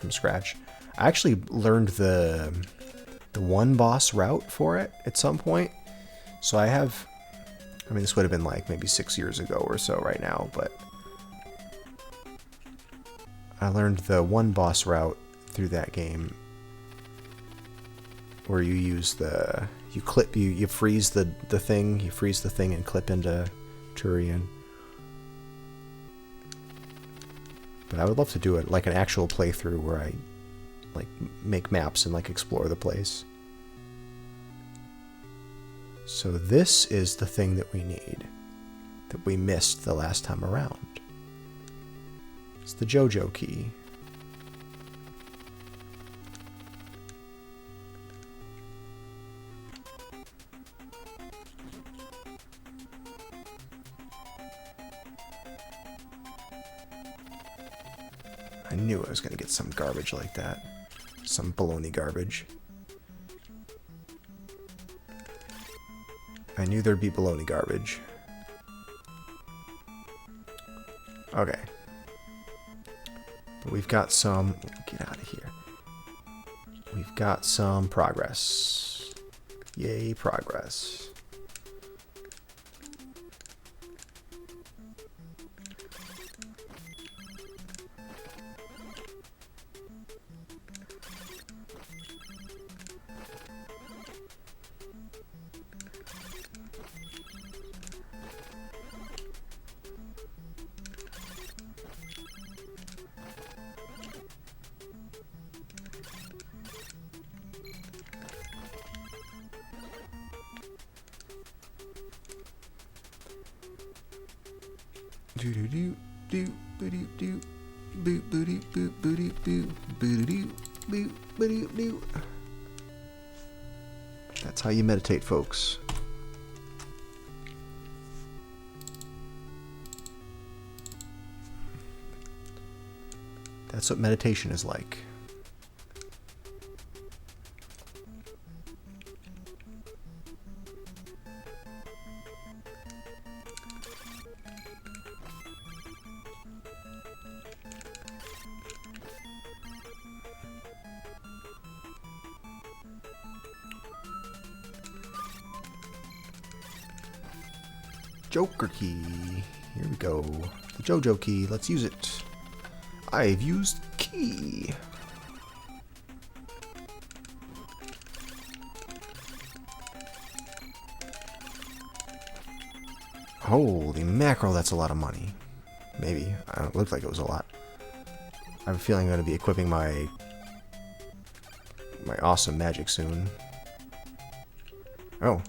scratch. I actually learned the one boss route for it at some point. So I have, I mean, this would have been like maybe 6 years ago or so right now, but I learned the one boss route through that game where you use you freeze the thing, you freeze the thing and clip into Turian. But I would love to do it like an actual playthrough where I like make maps and like explore the place. So this is the thing that we need, that we missed the last time around. It's the JoJo key. I knew I was going to get some garbage like that. Some baloney garbage. I knew there'd be baloney garbage. Okay. But we've got some... Get out of here. We've got some progress. Yay, progress. That's how you meditate, folks. That's what meditation is like. Joker key. Here we go. The JoJo key. Let's use it. I've used key. Holy mackerel, that's a lot of money. Maybe. It looked like it was a lot. I have a feeling I'm going to be equipping my awesome magic soon. Oh.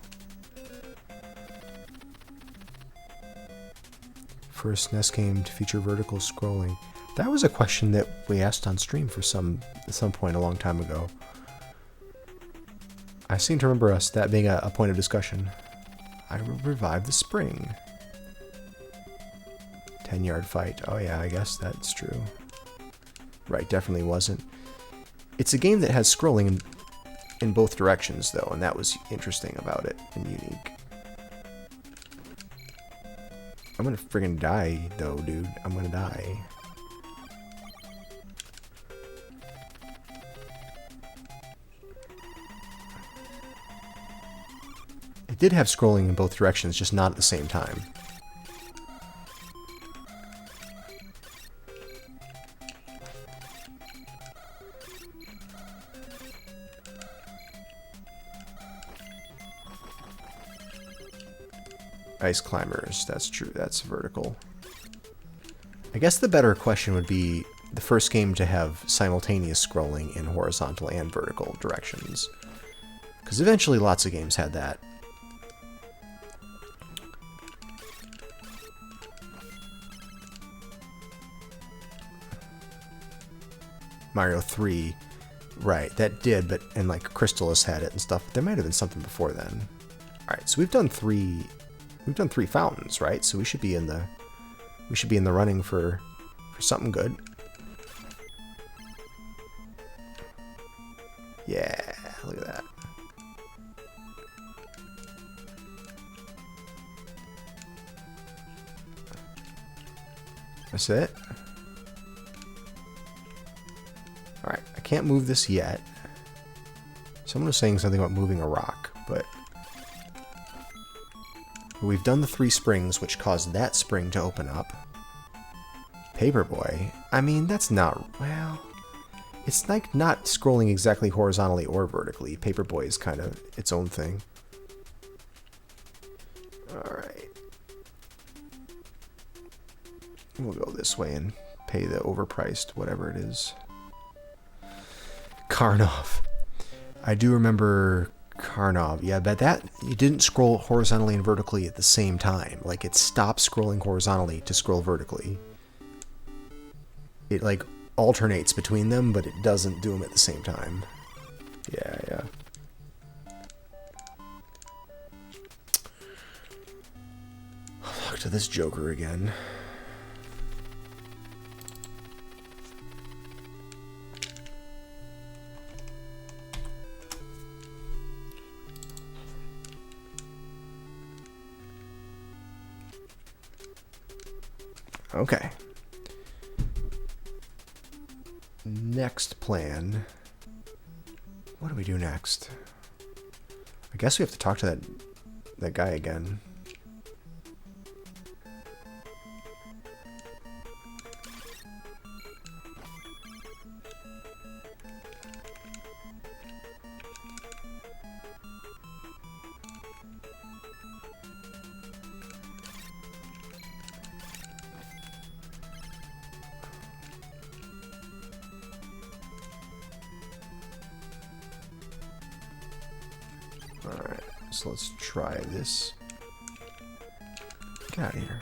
First NES game to feature vertical scrolling. That was a question that we asked on stream at some point a long time ago. I seem to remember that being a point of discussion. I will revive the spring. 10-yard fight. Oh yeah, I guess that's true. Right, definitely wasn't. It's a game that has scrolling in both directions, though, and that was interesting about it and unique. I'm gonna friggin' die, though, dude. I'm gonna die. It did have scrolling in both directions, just not at the same time. Ice climbers, that's true, that's vertical. I guess the better question would be the first game to have simultaneous scrolling in horizontal and vertical directions. Because eventually lots of games had that. Mario 3, right, that did, but, and like Crystallis had it and stuff, but there might have been something before then. Alright, so we've done three fountains, right? So we should be in the running for something good. Yeah, look at that. That's it? Alright, I can't move this yet. Someone was saying something about moving a rock, but... We've done the 3 springs, which caused that spring to open up. Paperboy? I mean, that's not... Well... It's like not scrolling exactly horizontally or vertically. Paperboy is kind of its own thing. Alright. We'll go this way and pay the overpriced whatever it is. Karnov. I do remember Karnov. Yeah, but that you didn't scroll horizontally and vertically at the same time. Like, it stops scrolling horizontally to scroll vertically. It, like, alternates between them, but it doesn't do them at the same time. Yeah. I'll talk to this Joker again. Okay. Next plan. What do we do next? I guess we have to talk to that guy again. Alright, so let's try this. Get out of here.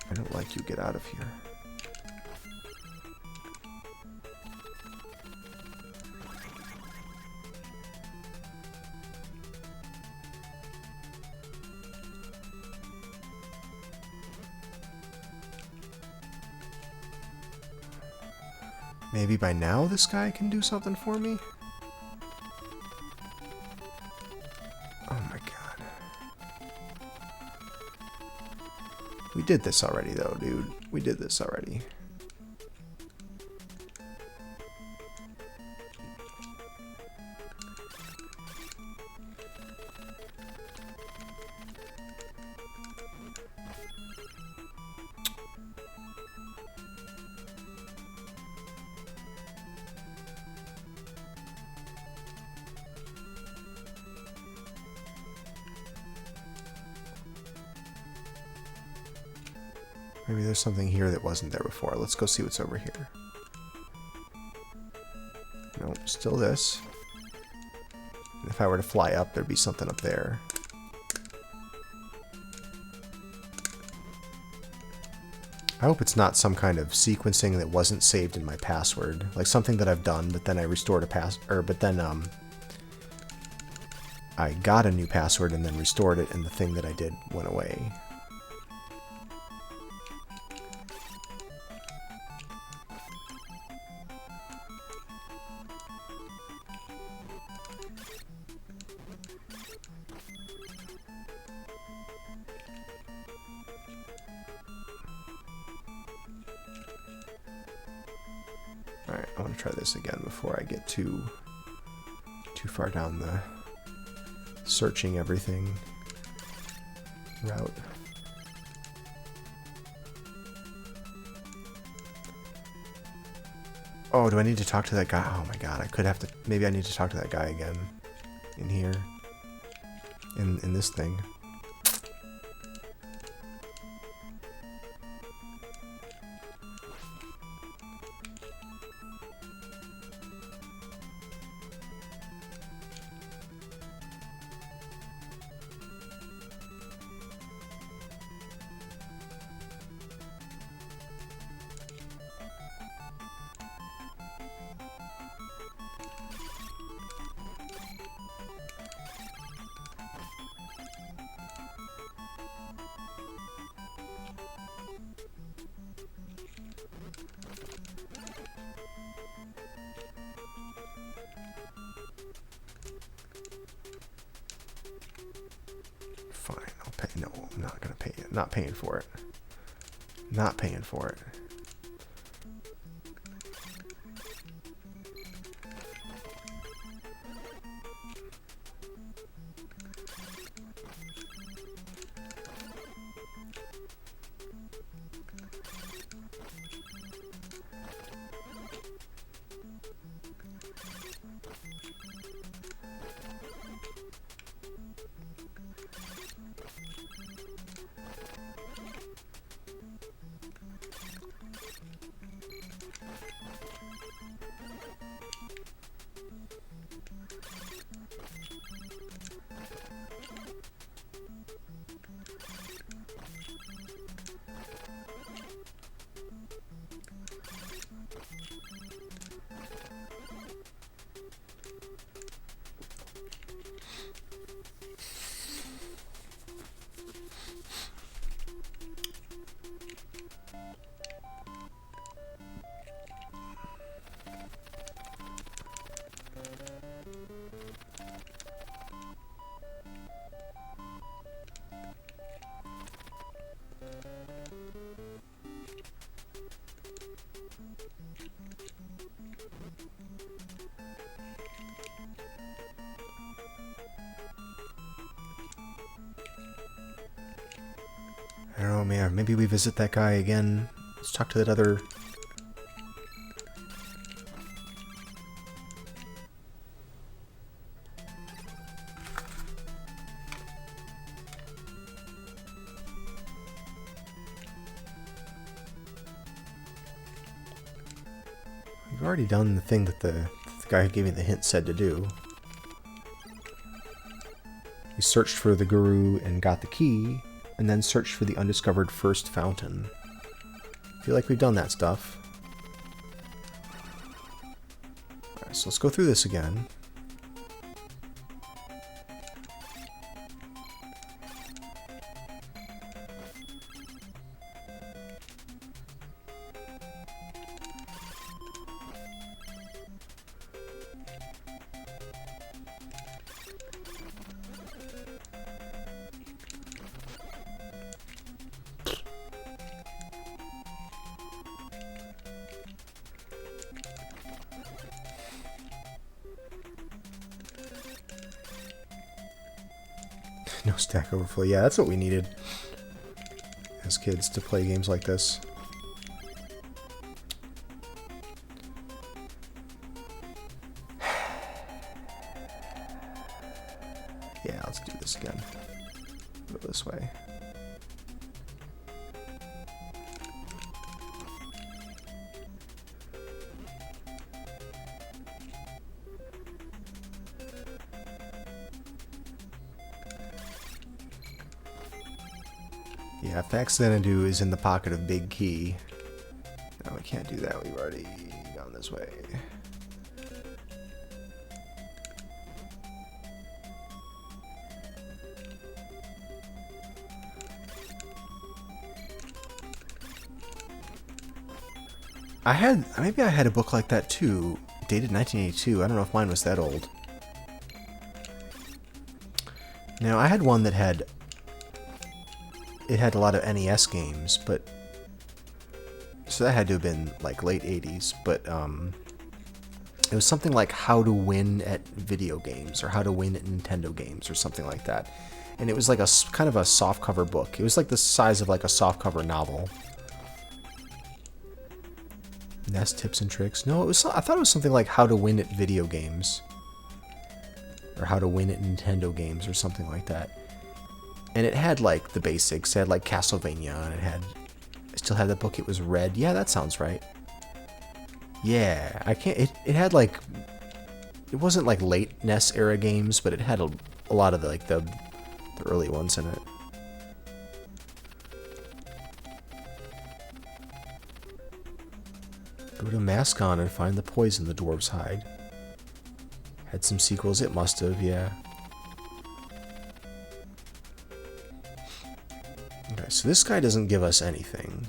I don't like you. Get out of here. Maybe by now this guy can do something for me? Oh my god. We did this already though, dude. We did this already. Maybe there's something here that wasn't there before. Let's go see what's over here. Nope, still this. And if I were to fly up, there'd be something up there. I hope it's not some kind of sequencing that wasn't saved in my password. Like something that I've done, but then I restored a but then I got a new password and then restored it, and the thing that I did went away. Alright, I want to try this again before I get too far down the searching everything route. Oh, do I need to talk to that guy? Oh my god, I could have to... Maybe I need to talk to that guy again. In here. In this thing. Fine, I'll pay. No, I'm not gonna pay it. Not paying for it. Not paying for it. I don't know, man. Maybe we visit that guy again. Let's talk to that other... We've already done the thing that the guy who gave me the hint said to do. We searched for the guru and got the key, and then searched for the undiscovered first fountain. I feel like we've done that stuff. Alright, so let's go through this again. No stack overflow. Yeah, that's what we needed as kids, to play games like this. Yeah, let's do this again. Go this way. Yeah, Faxanadu is in the pocket of Big Key. No, we can't do that. We've already gone this way. Maybe I had a book like that too, dated 1982. I don't know if mine was that old. No, I had one that had... It had a lot of NES games, but... So that had to have been, like, late 80s, but, it was something like How to Win at Video Games, or How to Win at Nintendo Games, or something like that. And it was like a kind of a softcover book. It was like the size of, like, a softcover novel. NES Tips and Tricks. No, it was... I thought it was something like How to Win at Video Games. Or How to Win at Nintendo Games, or something like that. And it had, like, the basics. It had, like, Castlevania, and it had... I still had that book. It was red. Yeah, that sounds right. Yeah, I can't... It had, like... It wasn't, like, late NES era games, but it had a lot of, the early ones in it. Go to Mascon and find the poison the dwarves hide. Had some sequels. It must have, yeah. Okay, so this guy doesn't give us anything.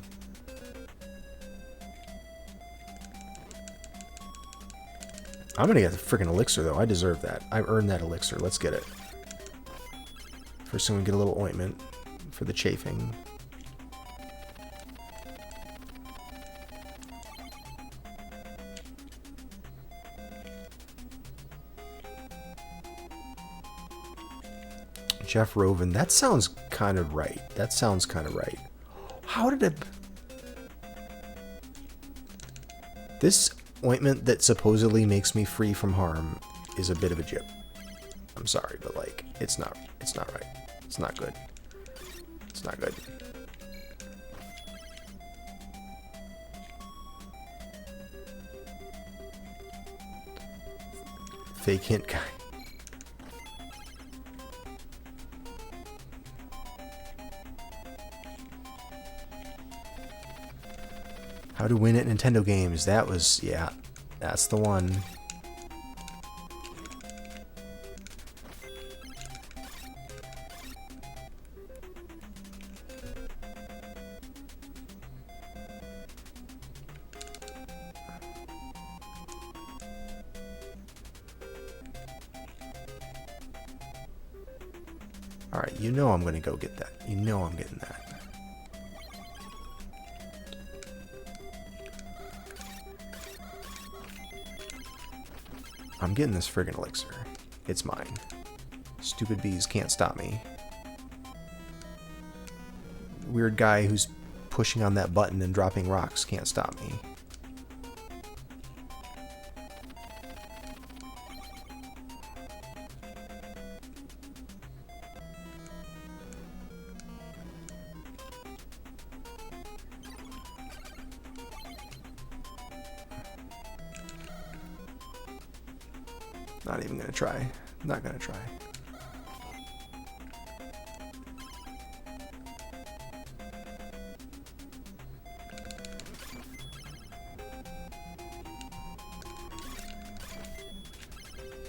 I'm gonna get the freaking elixir, though. I deserve that. I earned that elixir. Let's get it. First, I'm gonna get a little ointment for the chafing. Jeff Roven. That sounds kind of right. That sounds kind of right. How did it... This ointment that supposedly makes me free from harm is a bit of a jip. I'm sorry, but like, it's not right. It's not good. It's not good. Fake hint guy. How to win at Nintendo games. That was, yeah, that's the one. Alright, you know I'm going to go get that. You know I'm getting that. I'm getting this friggin' elixir. It's mine. Stupid bees can't stop me. Weird guy who's pushing on that button and dropping rocks can't stop me. Not even gonna try. Not gonna try.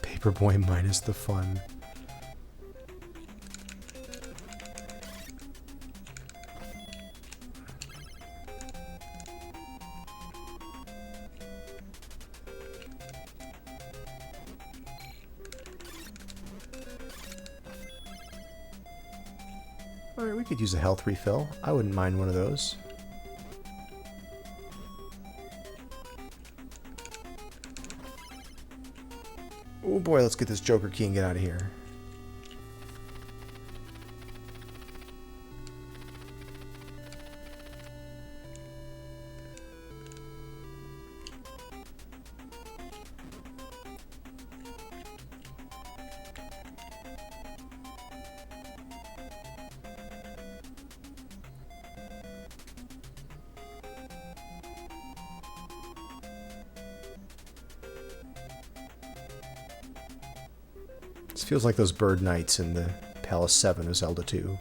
Paperboy minus the fun. Alright, we could use a health refill. I wouldn't mind one of those. Oh boy, let's get this Joker key and get out of here. This feels like those bird nights in the Palace 7 of Zelda 2.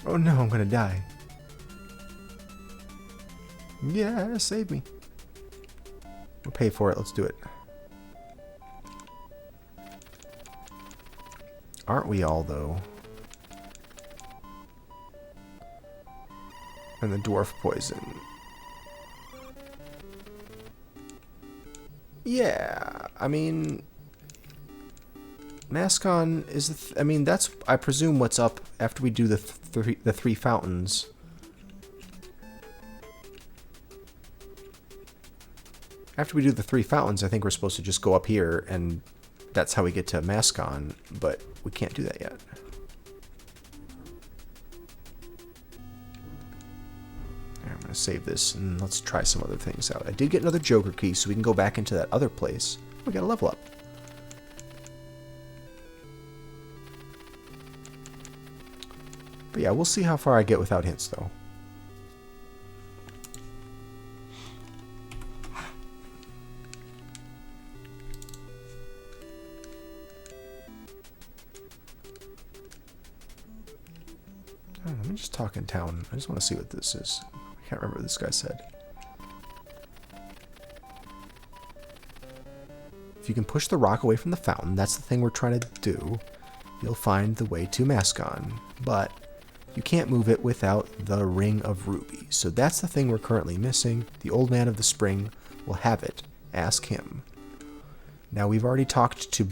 Oh no, I'm gonna die. Yeah, save me. We'll pay for it. Let's do it. Aren't we all, though? And the dwarf poison. Yeah, I mean... Mascon is I mean, that's, I presume, what's up after we do the three fountains. After we do the 3 fountains, I think we're supposed to just go up here, and that's how we get to Mascon, but we can't do that yet. Right, I'm going to save this, and let's try some other things out. I did get another Joker key, so we can go back into that other place. We got to level up. But yeah, we'll see how far I get without hints, though. Let me just talk in town. I just want to see what this is. I can't remember what this guy said. If you can push the rock away from the fountain, that's the thing we're trying to do, you'll find the way to Mascon. But You can't move it without the Ring of Rubies. So that's the thing we're currently missing. The Old Man of the Spring will have it. Ask him. Now, we've already talked to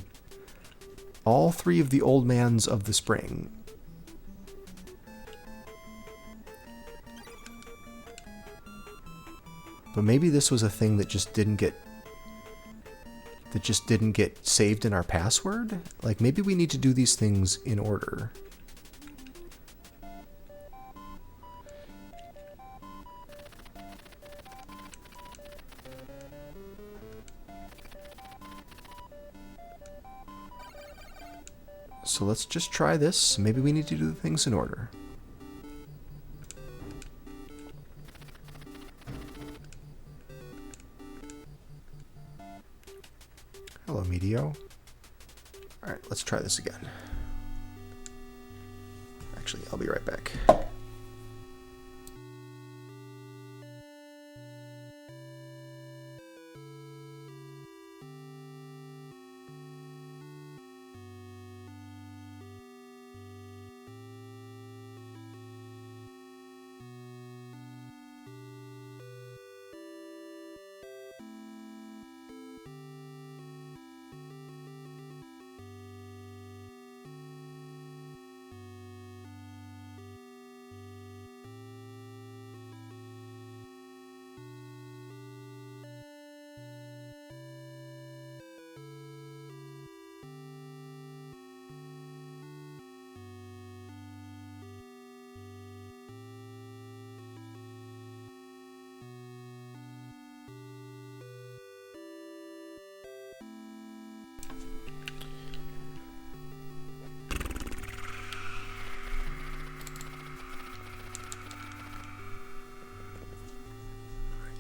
all 3 of the Old Mans of the Spring. But maybe this was a thing that just didn't get saved in our password? Like, maybe we need to do these things in order. So let's just try this. Maybe we need to do things in order. Hello, Medio. Alright, let's try this again. Actually, I'll be right back.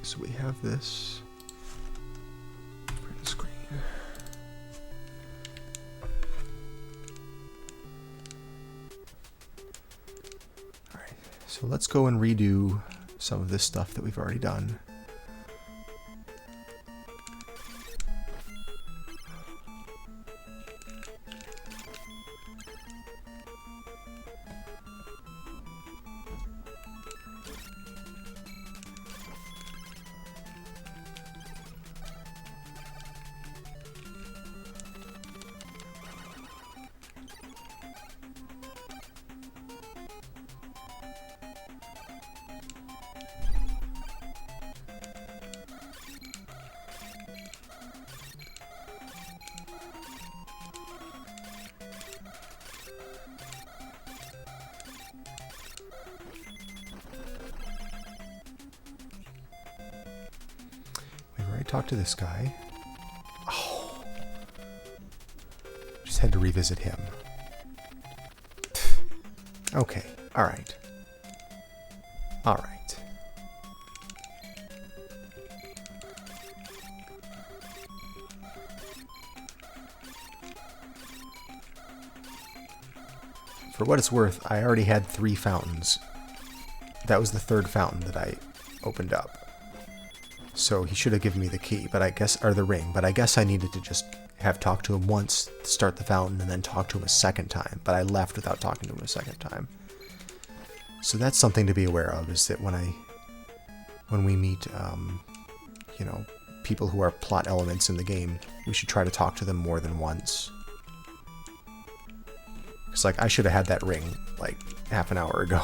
So we have this print screen. All right, so let's go and redo some of this stuff that we've already done. Talk to this guy. Oh. Just had to revisit him. Okay. All right. All right. For what it's worth, I already had 3 fountains. That was the 3rd fountain that I opened up. So he should have given me the key, but I guess, or the ring, but I guess I needed to just have talked to him once, start the fountain, and then talk to him a second time. But I left without talking to him a second time. So that's something to be aware of, is that when we meet, you know, people who are plot elements in the game, we should try to talk to them more than once. It's like, I should have had that ring, like, half an hour ago.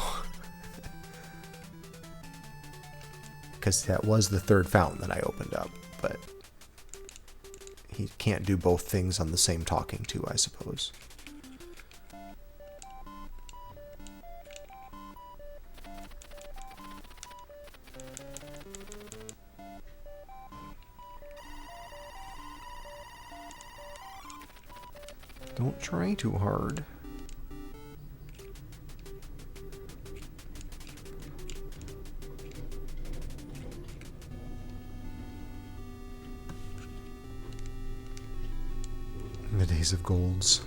Because that was the 3rd fountain that I opened up, but he can't do both things on the same talking to, I suppose. Don't try too hard. The days of golds.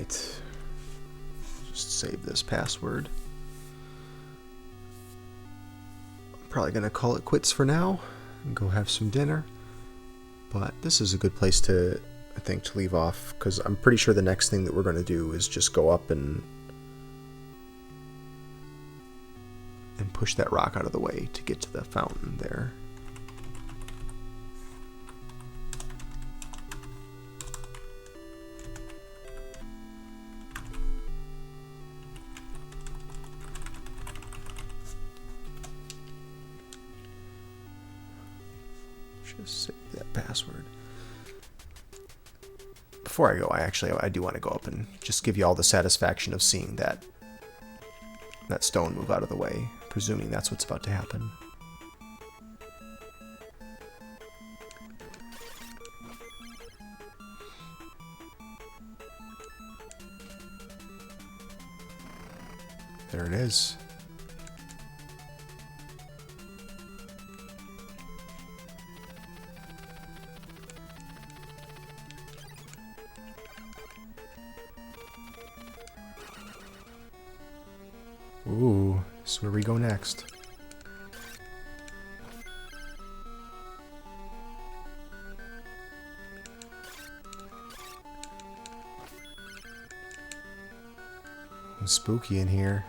Alright. Just save this password. I'm probably going to call it quits for now and go have some dinner. But this is a good place to, I think, to leave off, because I'm pretty sure the next thing that we're going to do is just go up and push that rock out of the way to get to the fountain there. Just save that password. Before I go, I do want to go up and just give you all the satisfaction of seeing that stone move out of the way, presuming that's what's about to happen. There it is. Ooh, so where we go next? It's spooky in here.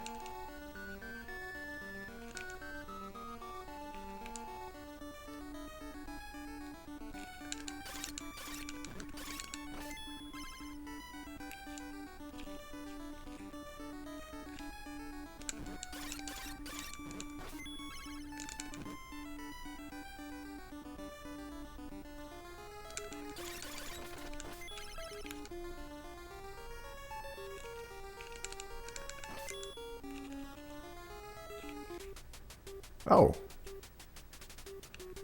Oh.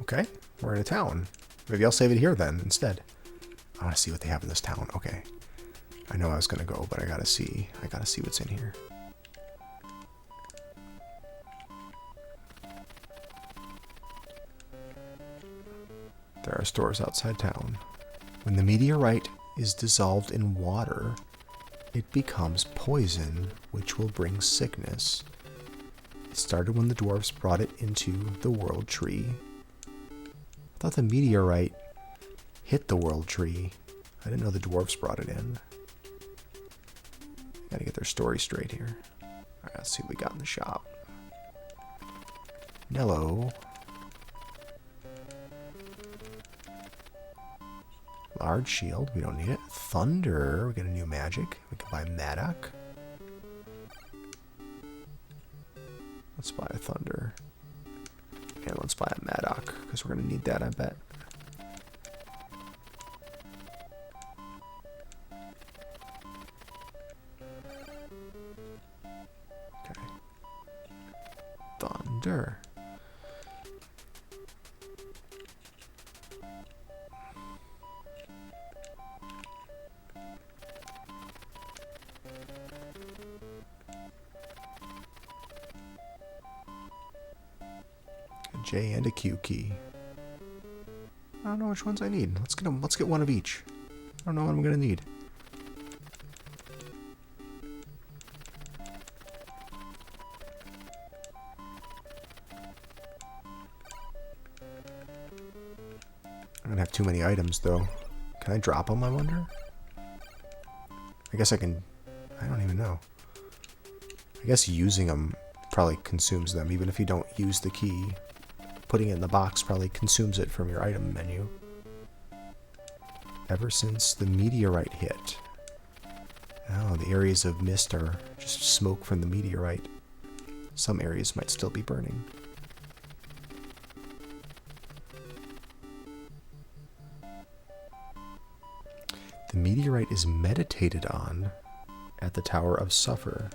Okay, we're in a town. Maybe I'll save it here then instead. I want to see what they have in this town. Okay. I know I was going to go, but I gotta see what's in here. There are stores outside town. When the meteorite is dissolved in water, it becomes poison, which will bring sickness. It started when the dwarves brought it into the world tree. I thought the meteorite hit the world tree. I didn't know the dwarves brought it in. Gotta get their story straight here. Alright, let's see what we got in the shop. Nello. Large shield, we don't need it. Thunder, we get a new magic. We can buy Maddock. Let's buy a Thunder. And let's buy a Maddock, because we're going to need that, I bet. Okay. Thunder. J and a Q key. I don't know which ones I need. Let's get them. Let's get one of each. I don't know what I'm gonna need. I'm gonna have too many items though. Can I drop them, I wonder? I guess I can. I don't even know. I guess using them probably consumes them, even if you don't use the key. Putting it in the box probably consumes it from your item menu. Ever since the meteorite hit. Oh, the areas of mist are just smoke from the meteorite. Some areas might still be burning. The meteorite is meditated on at the Tower of Suffer.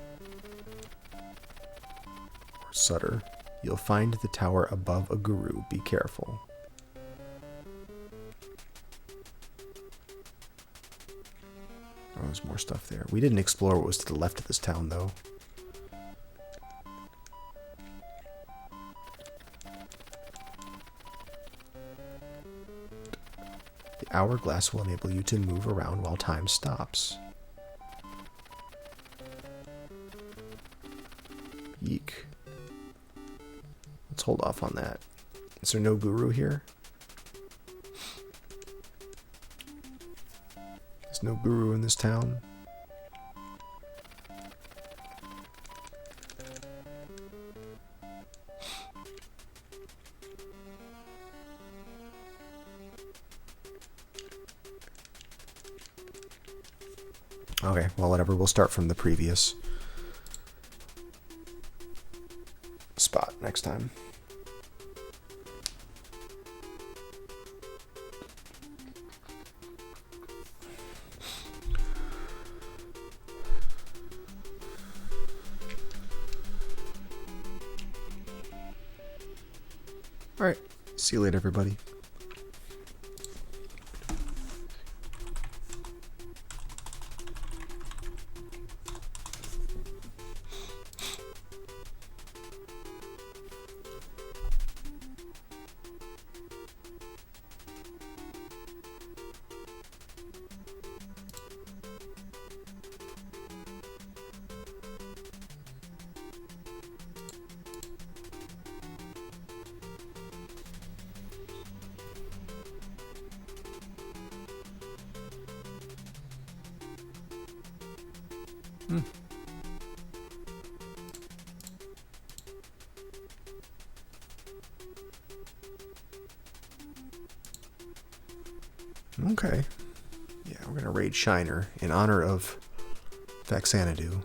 Or Sutter. You'll find the tower above a guru. Be careful. Oh, there's more stuff there. We didn't explore what was to the left of this town, though. The hourglass will enable you to move around while time stops. hold off on that. Is there no guru here? There's no guru in this town. Okay, well, whatever. We'll start from the previous spot next time. All right. See you later, everybody. Okay. Yeah, we're going to raid Shiner in honor of Faxanadu.